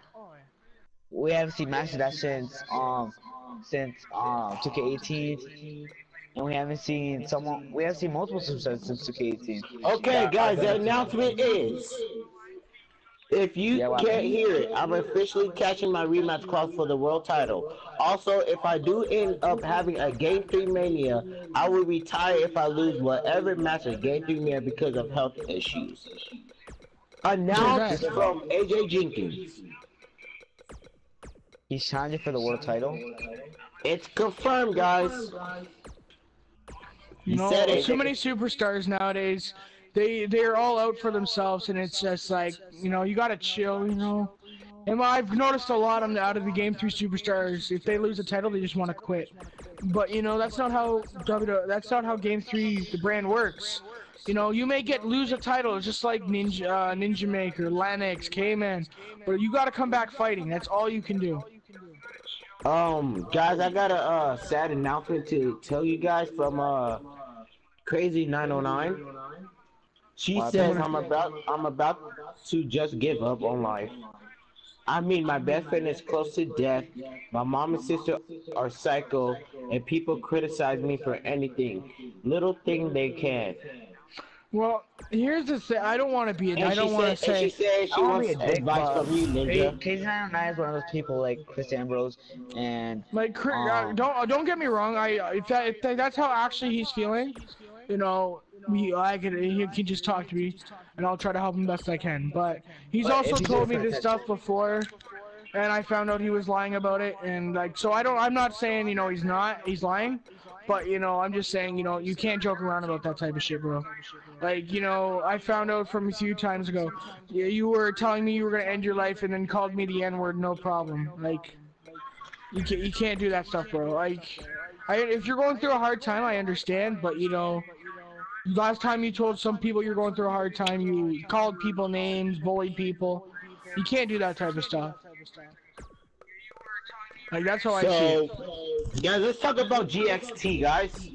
We haven't seen Master Dash since 2K18. And we haven't seen multiple superstars since 2K18. Okay, guys, the announcement is, if you can't hear it, I'm officially catching my rematch clause for the world title. Also, if I do end up having a GAM3 Mania, I will retire if I lose whatever match at GAM3 Mania because of health issues. Announced from AJ Jenkins. He's challenging for the world title. It's confirmed, guys. You He said know, it. too many superstars nowadays. They're all out for themselves, and it's just like, you know, you gotta chill, you know. And I've noticed a lot on out of the Game 3 superstars. If they lose a title, they just want to quit. But you know, that's not how that's not how Game 3 the brand works. You know, you may lose a title, it's just like Ninja Maker, Lennox, K-Man, but you gotta come back fighting. That's all you can do. Guys, I got a sad announcement to tell you guys from Crazy 909. She What says happened? I'm about to just give up on life. I mean, my best friend is close to death. My mom and sister are psycho, and people criticize me for anything, little thing they can. Well, here's the thing. I don't want to be. And I she don't want said, to say. I she don't want wants to be a dick, advice but from you, Ninja. KZ909 is one of those people like Chris Ambrose and Like, um don't get me wrong. If that's how actually he's feeling, you know, he can just talk to me, and I'll try to help him best I can. But he's but also if he's told doing me it for this stuff attention, before, and I found out he was lying about it. And like, so I don't. I'm not saying, you know, he's not. He's lying. But, you know, I'm just saying, you know, you can't joke around about that type of shit, bro. Like, you know, I found out from a few times ago, you were telling me you were gonna end your life and then called me the N-word, no problem. Like, you can't do that stuff, bro. Like, if you're going through a hard time, I understand, but you know, last time you told some people you're going through a hard time, you called people names, bullied people. You can't do that type of stuff. Like, that's how I see it. So, guys, let's talk about GXT, guys.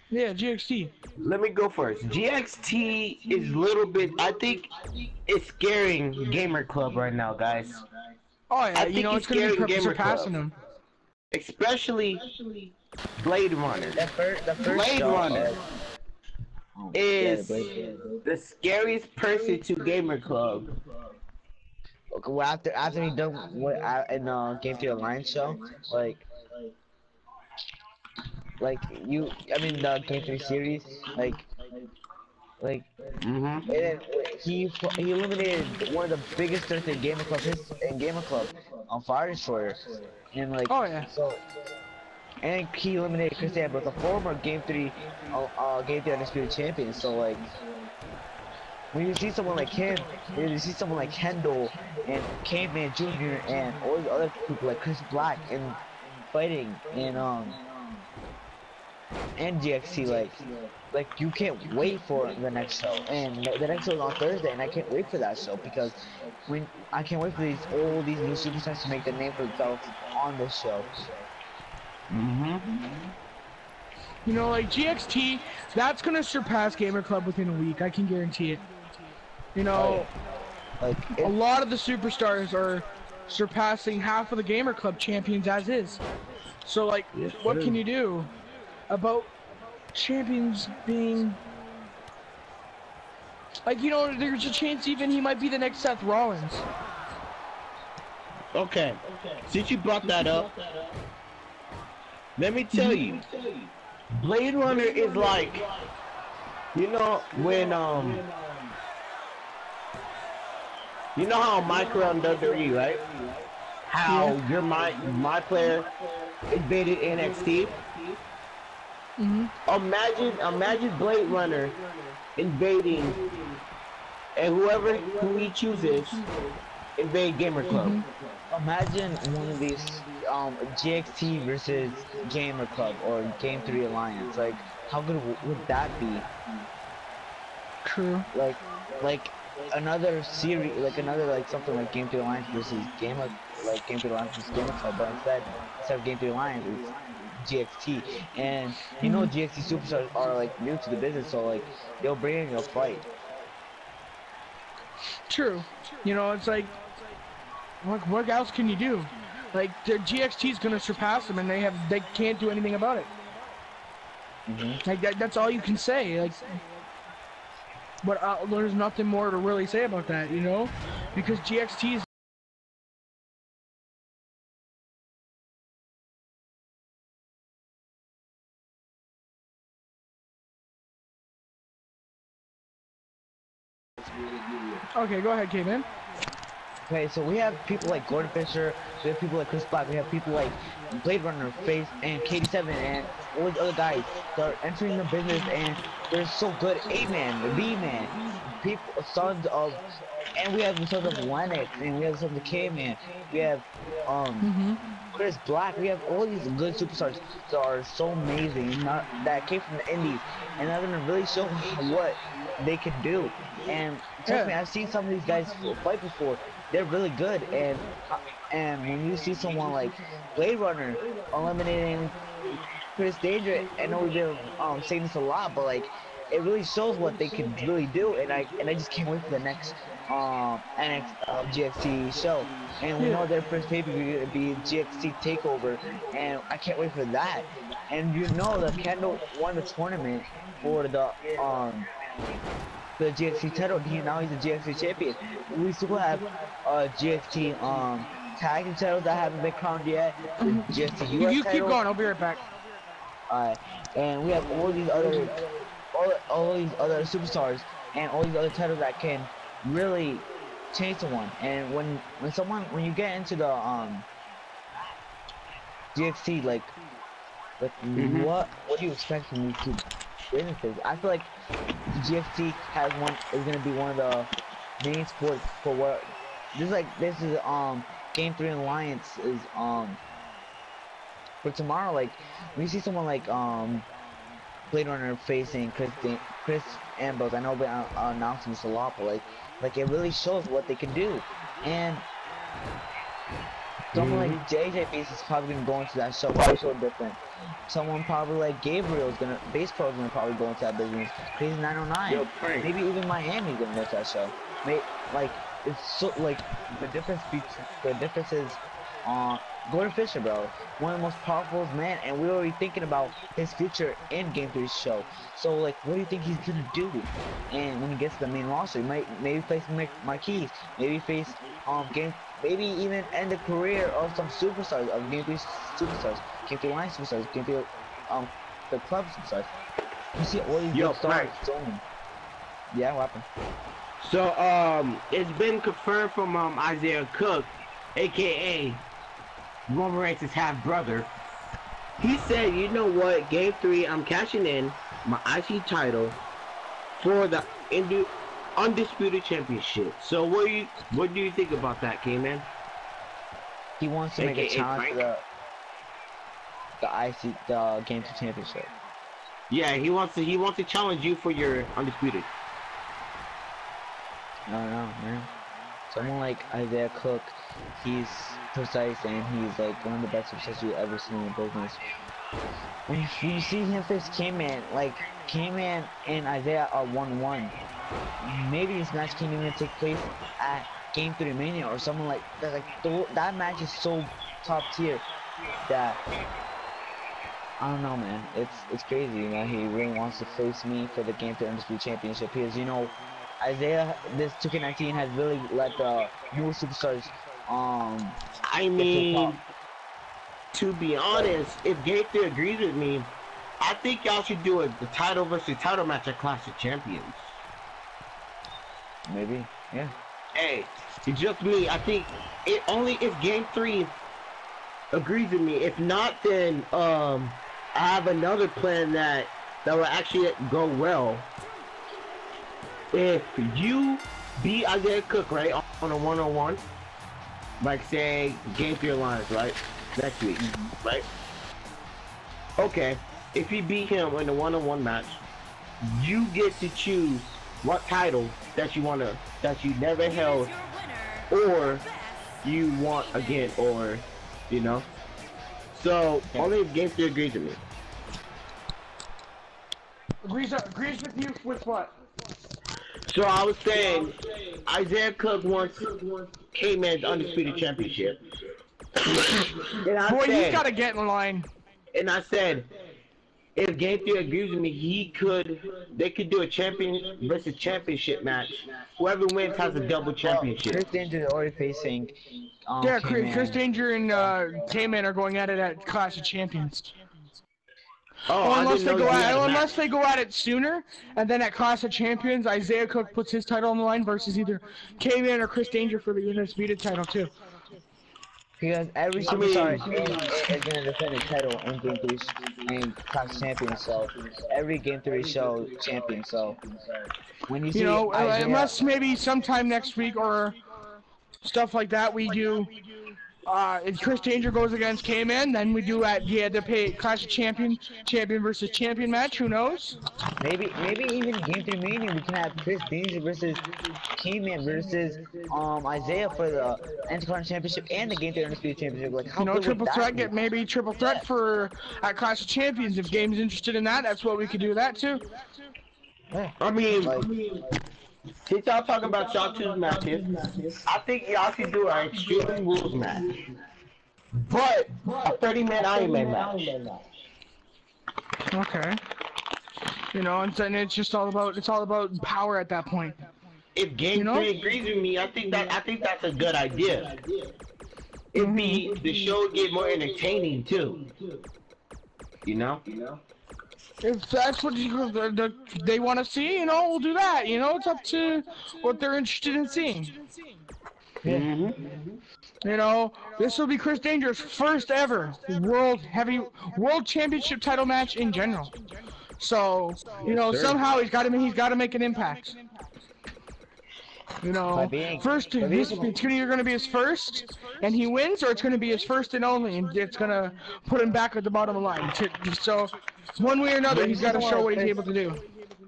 Yeah, GXT. Let me go first. GXT is a little bit, I think it's scaring Gamer Club right now, guys. Oh yeah, I you think know, it's it's gonna be scaring Gamer surpassing Club. him. Especially Blade Runner. the first Blade show. Runner Yeah, is the scariest person to Gamer Club. okay, well, after he done what in Game 3 Alliance show, like you, I mean the Game 3 series, like Mm-hmm. and he eliminated one of the biggest threats in Gamer Club on Fire Destroyer, and like Oh yeah. so. And he eliminated Chris Ambrose, a former Game 3 Undisputed Champion. So like, when you see someone like him, when you see someone like Kendall and Caveman Jr. and all the other people like Chris Black and fighting and GXT, like you can't wait for the next show. And the next show is on Thursday, and I can't wait for that show because when I can't wait for all these new superstars to make the name for themselves on this show. Mm-hmm. You know, like GXT, that's gonna surpass Gamer Club within a week. I can guarantee it. You know, Like a lot of the superstars are surpassing half of the Gamer Club champions as is. So like, Yes, what sir. can you do about champions being like, you know, there's a chance even he might be the next Seth Rollins. Okay. Since you brought that up, let me tell you, Blade Runner is like, you know, when you know how Micro on WWE, right? How your my player invaded NXT. Imagine Blade Runner invading, and who he chooses invade Gamer Club. Imagine one of these GXT versus Gamer Club or Game 3 Alliance. Like, how good would that be? True. Like another series, like another like something like Game 3 Alliance versus Game 3 Alliance versus Gamer Club, but instead of Game 3 Alliance, it's GXT. And you know GXT superstars are like new to the business, so like they'll bring in a fight. True. You know, it's like, what else can you do? Like, their GXT's gonna surpass them, and they can't do anything about it. Like that's all you can say. Like, but there's nothing more to really say about that, you know, because GXT's. Okay, go ahead, K-Man. Okay, so we have people like Gordon Fisher, we have people like Chris Black, we have people like Blade Runner, Face, and KD7, and all these other guys that are entering the business, and they're so good. A-Man, B-Man, people, sons of, and we have the sons of Lennox, and we have the sons of K-Man, we have, um, Chris Black, we have all these good superstars that are so amazing, not, that came from the indies, and they're gonna really show what they can do. And trust me, Yeah. I've seen some of these guys fight before. They're really good, and when you see someone like Blade Runner eliminating Chris Danger, I know we've been saying this a lot, but like it really shows what they can really do, and I just can't wait for the next GXT show. And we know their first pay-per-view gonna be GXT Takeover, and I can't wait for that. And you know that Kendall won the tournament for the GXT title. Now he's the GXT champion. We still have GXT tag team titles that haven't been crowned yet. The GXT US You keep title. going. I'll be right back. And we have all these other all these other superstars and all these other titles that can really change someone. And when you get into the GXT, like what do you expect from these two businesses? I feel like the GXT is gonna be one of the main sports for what this is Game 3 Alliance is for tomorrow. Like when you see someone like Blade Runner facing Chris Ambrose, I know we announcing this a lot, but like it really shows what they can do. And someone like JJ Beast is probably gonna go into that show probably so different. Someone probably like Gabriel is gonna probably go into that business. Crazy 909. Yo, Frank. Maybe even Miami's gonna go into that show. Like it's so like the difference is Gordon Fisher, bro, one of the most powerful man, and we're already thinking about his future in Game 3's show. So like, what do you think he's gonna do? And when he gets to the main roster, he might maybe face Marquise, maybe face maybe even end the career of some superstars of Game 3 superstars, Game 3 Line superstars, Game 3 the club superstars. You see all these good stars. Yeah, what happened? So it's been confirmed from Isaiah Cook, aka Roman Reigns' half brother. He said, you know what, Game 3, I'm cashing in my IC title for the Undisputed Championship. So what do you think about that, K-Man? He wants to make a challenge for the Game 2 Championship. Yeah, he wants to challenge you for your Undisputed. I don't know, man. Someone like Isaiah Cook, he's precise and he's like one of the best success you've ever seen in the business. When you see him face K-Man, like K-Man and Isaiah are 1-1. Maybe this match can even take place at Game 3 Mania or someone like that. Like that match is so top tier that I don't know, man. It's crazy, you know. He really wants to face me for the Game 3 Undisputed Championship because you know Isaiah, this 2K19 has really let the newer superstars I mean, to be honest, if Game 3 agrees with me, I think y'all should do the title versus title match at Clash of Champions. Maybe, yeah. Hey, it's just me. I think it only if Game 3 agrees with me. If not, then I have another plan that will actually go well. If you beat Isaiah Cook, right, on a one-on-one, like say Game 3 Alliance, right, next week, right? Okay, if you beat him in a one-on-one match, you get to choose what title that you never held, or you want again, or you know. So only if Game 3 agrees with me. Agrees with you with what? So I was saying, Isaiah Cook wants K-Man's Undisputed Championship. Boy, he's gotta get in line. And I said, if Game 3 agrees with me, they could do a champion versus championship match. Whoever wins has a double championship. Chris Danger is already facing Yeah, K-Man. Chris Danger and K-Man are going at it at Clash of Champions. Oh, I unless didn't they know go he had a unless match. they go at it sooner, and then at Clash of Champions, Isaiah Cook puts his title on the line versus either K-Man or Chris Danger for the Undisputed title too. Because every I mean, superstar is gonna defend the title in Game 3 and Clash Champion. So every Game 3 show champion. So when you You see know, Isaiah, unless maybe sometime next week or stuff like that, we do. If Chris Danger goes against K-Man, then we do the pay Clash of champion versus champion match. Who knows? maybe even Game 3 Mania, we can have Chris Danger versus K-Man versus Isaiah for the Intercontinental Championship and the Game 3 Undisputed Championship. Like, how You know, good would triple that threat. be? Get maybe triple threat for at Clash of Champions. If Game's interested in that, that's what we could do that too. Yeah. I mean, Like, since y'all talking about y'all two matches, I think y'all should do an Extreme Rules match, but a 30-man Iron Man match. Okay. You know, and then it's just all about power at that point. If Game You know? 3 agrees with me, I think that's a good idea. It'd be the show would get more entertaining too. You know? If that's what they want to see, you know, we'll do that. You know, it's up to what they're interested in seeing. You know, this will be Chris Danger's first ever world championship title match in general. So, you know, somehow he's got to make an impact. You know, it's either going to be his first, and he wins, or it's going to be his first and only, and it's going to put him back at the bottom of the line. So, one way or another, he's got to show what he's able to do.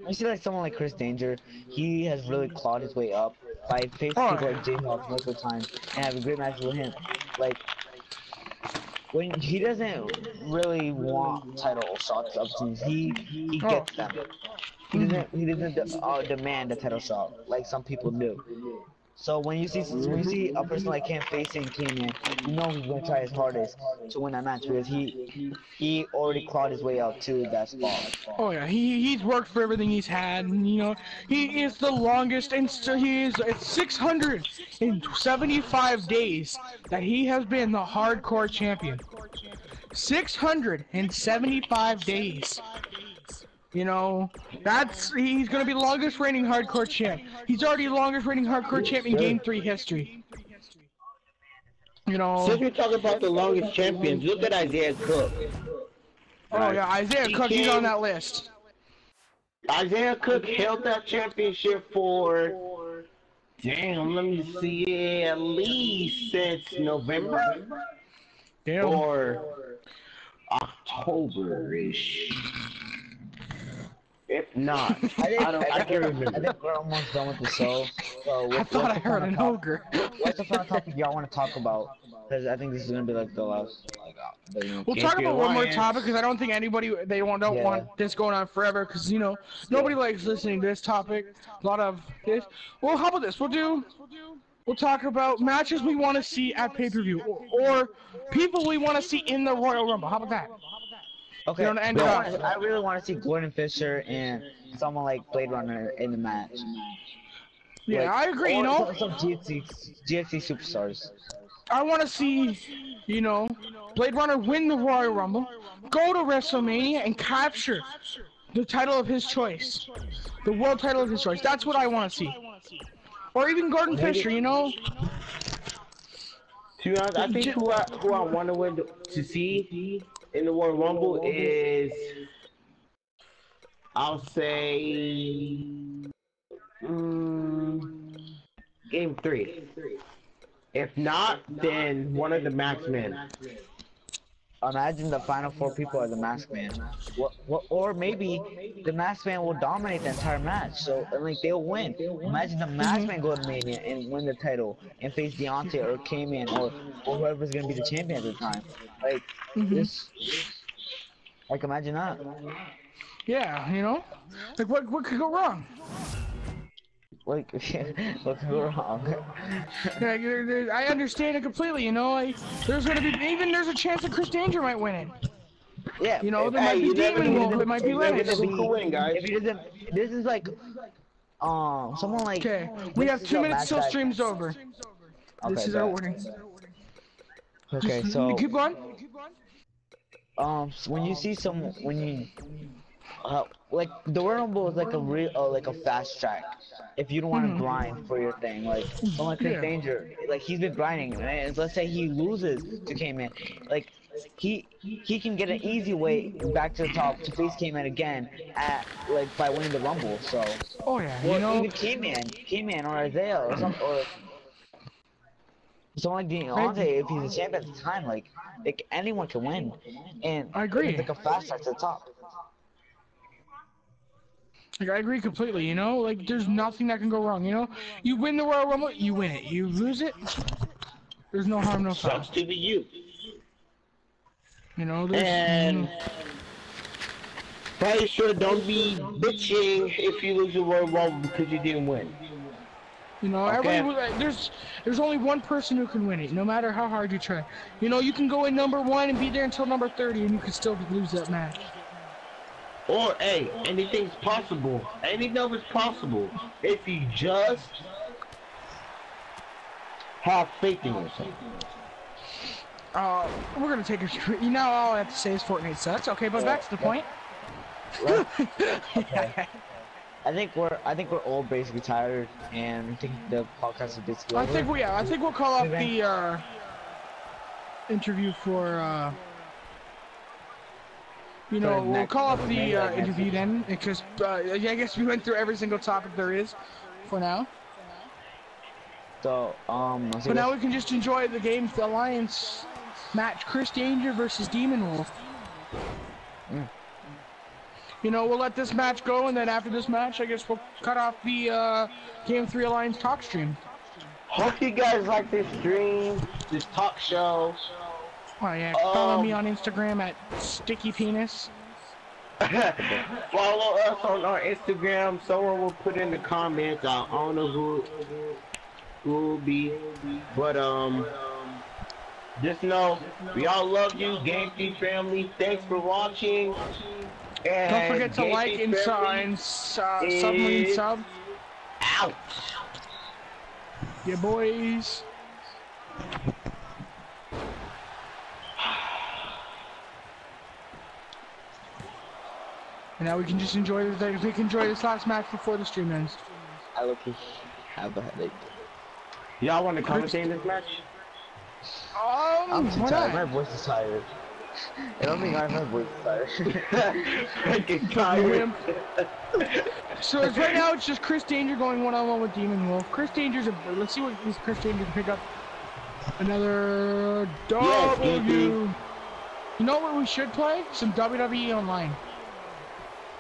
I see like someone like Chris Danger, he has really clawed his way up by facing people like J-Hawk most of the time and having great matches with him. Like, when he doesn't really want title shots up to he gets them. He doesn't demand a title shot like some people do. So when you see a person like him facing K-Man, you know he's gonna try his hardest to win that match because he already clawed his way out to that spot. Oh yeah, he's worked for everything he's had, and you know he is the longest, and still it's 675 days that he has been the hardcore champion. 675 days. You know, he's gonna be the longest reigning hardcore champ. He's already the longest reigning hardcore champ in Game 3 history. You know. Since we're talking about the longest champions, look at Isaiah Cook. Oh yeah, Isaiah Cook, he's on that list. Isaiah Cook held that championship for, damn, let me see, at least since November Damn. or October-ish. If not, I can't remember. I think we're almost done with the show. So I thought I heard an ogre. What's the final topic y'all want to talk about? Because I think this is gonna be like the last. We'll talk about one more topic because I don't think anybody don't want this going on forever because you know nobody likes listening to this topic. A lot of this. Well, how about this? We'll talk about matches we want to see at pay-per-view or people we want to see in the Royal Rumble. How about that? Okay, You know, and, I really want to see Gordon Fisher and someone like Blade Runner in the match. Yeah, Like, I agree. You know, some GXC superstars. I want to see, you know, Blade Runner win the Royal Rumble, go to WrestleMania, and capture the title of his choice, the world title of his choice. That's what I want to see. Or even Gordon Fisher, you know. To be honest, I think who I want to see in the Royal Rumble is, I'll say, Game 3. If not, then one of the Max Men. Imagine the final four people are the Masked Man. Or maybe the Masked Man will dominate the entire match, so like they'll win. Imagine the Masked Man go to Mania and win the title and face Deontay or K-Man or whoever's gonna be the champion at the time. Like this, like imagine that. Yeah, you know, like what could go wrong? Like what could go wrong? Yeah, I understand it completely. You know, there's a chance that Chris Danger might win it. Yeah, You know, there might be Demon involved, it might be Lennox. Who could win, guys? If he doesn't, this is like someone like. Okay, we have 2 minutes till stream's over. Okay, This is our warning. Okay, Just, so keep going. when you see some, like the Royal Rumble is like a real, like a fast track. If you don't want to grind for your thing, like someone like Chris Yeah. Danger, like he's been grinding. And let's say he loses to K-Man, like he can get an easy way back to the top to face K-Man again at like by winning the Rumble. So, Oh yeah, or you know. even K-Man or Isaiah or some or someone like I, Deontay, if he's a champ at the time, like anyone can win, and I it's agree. like a fast track to the top. Like, I agree completely, you know? Like, there's nothing that can go wrong, you know? You win the Royal Rumble, you win it. You lose it, there's no harm, no foul. Sucks to be you. You know, there's... And probably sure don't be bitching if you lose the Royal Rumble because you didn't win. You know, Okay. there's only one person who can win it, no matter how hard you try. You know, you can go in number 1 and be there until number 30, and you can still lose that match. Or, hey, anything's possible. Any number's possible. If you just have faith in yourself. We're gonna take a... You know, all I have to say is Fortnite sucks. Okay, but back to the point. Okay. I think we're all basically tired, and I think the podcast is basically over. I think we'll call up the interview for you know, we'll call up the interview then, because I guess we went through every single topic there is for now. So But now we can just enjoy the game's alliance match: Chris Danger versus Demon Wolf. You know, we'll let this match go, and then after this match, I guess we'll cut off the GAM3 Alliance talk stream. Hope you guys like this stream, this talk show. Oh yeah, follow me on Instagram at Sticky Penis. Follow us on our Instagram. Someone will put in the comments. I don't know who will be, but just know we all love you, GAM3 family. Thanks for watching. And don't forget to like and sub. Out. Yeah, boys. And now we can just enjoy this last match before the stream ends. I look have a headache. Y'all want to commentate in this match? I'm too why tired. not? My voice is tired. I don't think my voice is tired. Freaking tired. So right now it's just Chris Danger going one-on-one with Demon Wolf. Chris Danger's let's see what Chris Danger can pick up. Another W. You know what we should play? Some WWE Online.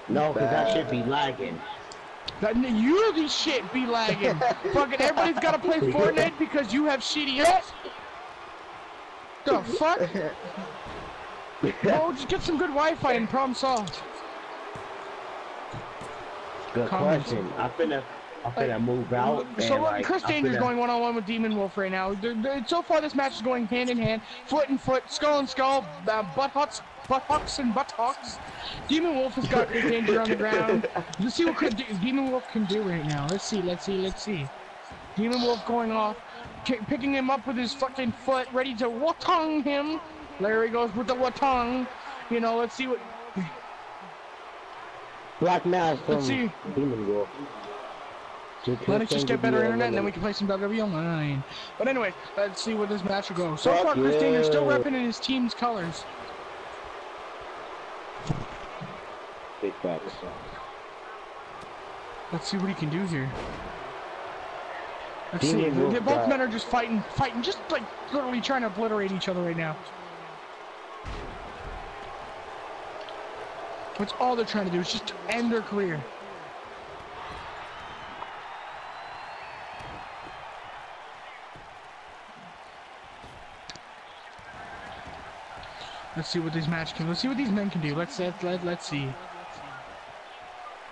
No, because that should be lagging. You this shit be lagging. Fucking everybody's gotta play Fortnite because you have shitty ass. The fuck? Oh, just get some good Wi-Fi and problem solved. Good question. I'm finna move out. So and, like, Chris Danger's going one-on-one with Demon Wolf right now. So far this match is going hand in hand, foot in foot, skull in skull, buttocks and buttocks. Demon Wolf has got Chris Danger on the ground. Let's see what Demon Wolf can do right now. Let's see. Demon Wolf going off, picking him up with his fucking foot, ready to watong him. There he goes with the watong. You know, let's see what... Black Mask from Let's see. Demon Wolf. Let us just get better internet and then we can play some WWE Online. But anyway, let's see where this match will go. So far, Chris Danger's still repping in his team's colors. Big facts. Let's see what he can do here. Let's Demon see. Wolf Both men are just fighting, just like literally trying to obliterate each other right now. That's all they're trying to do is just end their career. Let's see what these Let's see what these men can do. Let's see.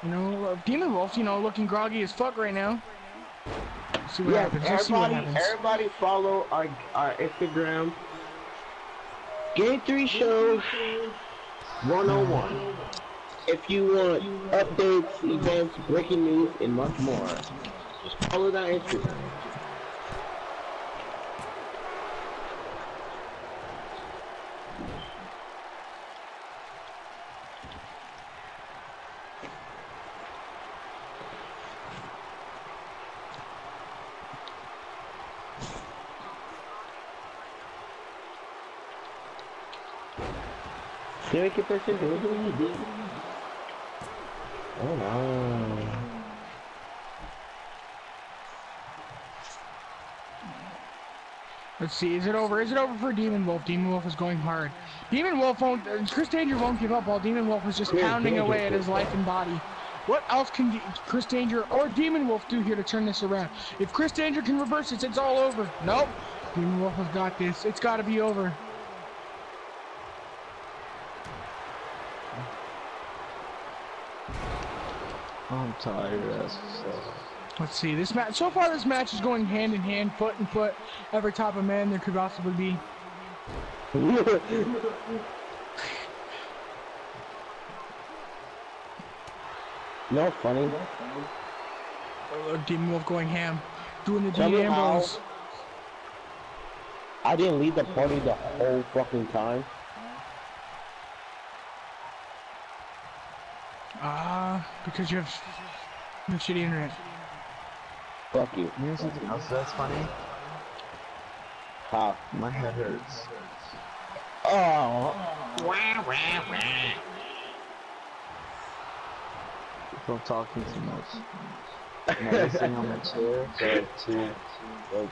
You know, Demon Wolf, you know, looking groggy as fuck right now. Let's see what happens. Let's see what happens. Everybody follow our Instagram. GAM3 Show 101. If you want updates, events, breaking news, and much more, just follow that Instagram. Make it person do it. Oh no. Let's see, is it over? Is it over for Demon Wolf? Demon Wolf is going hard. Demon Wolf won't, Chris Danger won't give up while Demon Wolf is just pounding away at his life and body. What else can Chris Danger or Demon Wolf do here to turn this around? If Chris Danger can reverse it, it's all over. Nope. Demon Wolf has got this. It's got to be over. I'm tired. Let's see, this match, so far this match is going hand in hand, foot and foot, every type of man there could possibly be. No funny. Demon Wolf going ham, doing the Dean Ambrose. I didn't leave the party the whole fucking time. Because you have shitty internet. Fuck you. You know something else that's funny? How? My head hurts. Oh. From talking too much. And I was sitting on my chair for like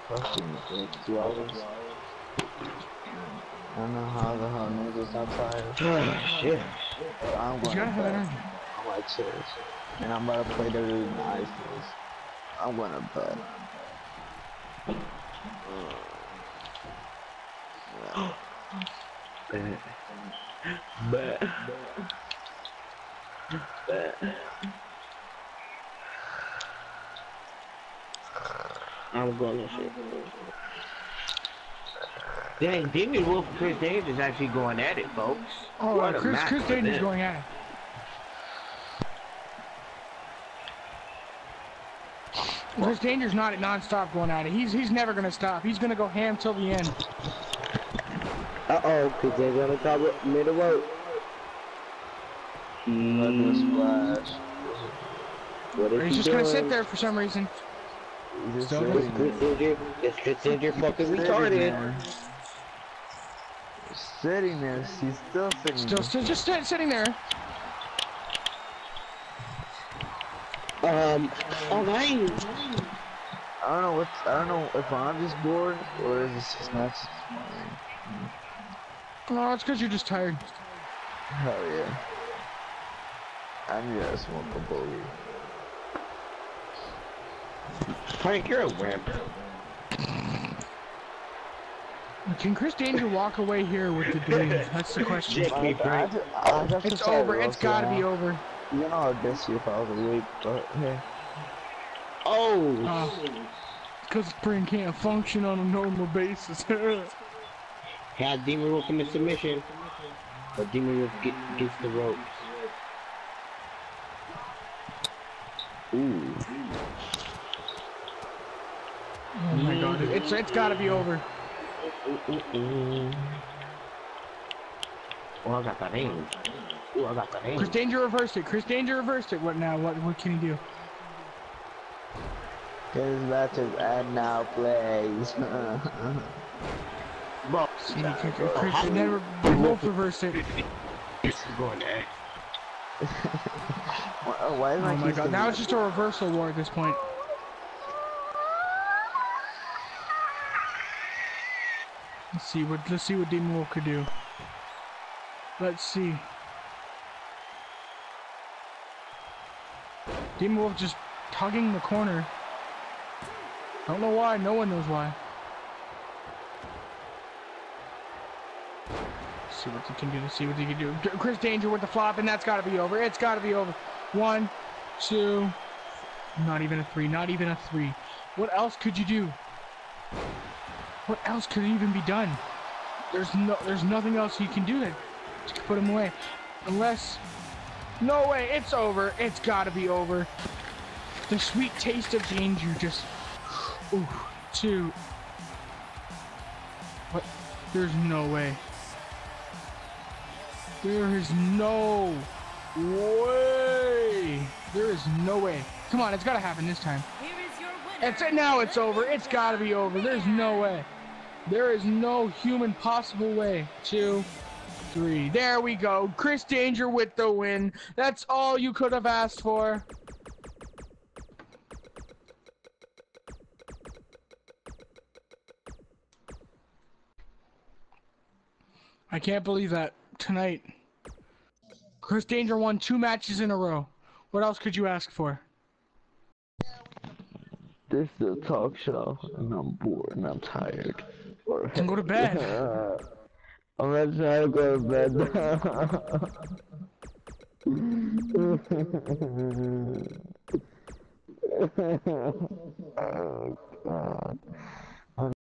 2 hours. I don't know how the hell niggas outside. Oh, shit. But I'm going to bed on my chair. And I'm about to play the really nice. I'm going to bed. I'm going to shit. Dang, Demon Wolf and Chris Danger is actually going at it, folks. Oh, Chris Danger's going at it. Chris Danger's not non-stop going at it. He's never gonna stop. He's gonna go ham till the end. Uh-oh, Chris Danger on the top of middle road. Splash. What is He's just doing? gonna sit there for some reason. He's Still just Is Chris Danger fucking retarded? Sitting there. He's still sitting there. Still just sitting there. Alright. I don't know if I'm just bored or is this just nuts. No, it's because you're just tired. Hell yeah. I'm just smoke a bogey. Frank, you're a wimp. Can Chris Danger walk away here with the dreams? That's the question. It's over. It's gotta be over. You know I'd miss you if I was awake, but hey. Oh. Because his brain can't function on a normal basis. Had Demon Wolf in the submission, but Demon Wolf gets the ropes. Ooh. Oh my god, it's gotta be over. Oh, I got that aim. Ooh, I got that aim. Chris Danger reversed it. Chris Danger reversed it. What now? What can he do? His matches and now plays. Bro, Chris never Wolf reversed it. This is going to Why is Oh my god, now it's just a reversal war at this point. Let's see what Demon Wolf could do. Let's see. Demon Wolf just tugging the corner. Don't know why, no one knows why. Let's see what he can do, let's see what he can do. Chris Danger with the flop, and that's gotta be over. It's gotta be over. 1, 2, not even a 3, not even a 3. What else could you do? What else could even be done? There's nothing else he can do to put him away. Unless, no way, it's over. It's gotta be over. The sweet taste of danger just, ooh, 2. What? There's no way. There is no way. There is no way. Come on, it's gotta happen this time. Now it's over. It's gotta be over. There's no way. There is no human possible way. 2, GAM3. There we go. Chris Danger with the win. That's all you could have asked for. I can't believe that. Tonight, Chris Danger won 2 matches in a row. What else could you ask for? This is a talk show, and I'm bored, and I'm tired. Then go to bed. I'm not trying to go to bed.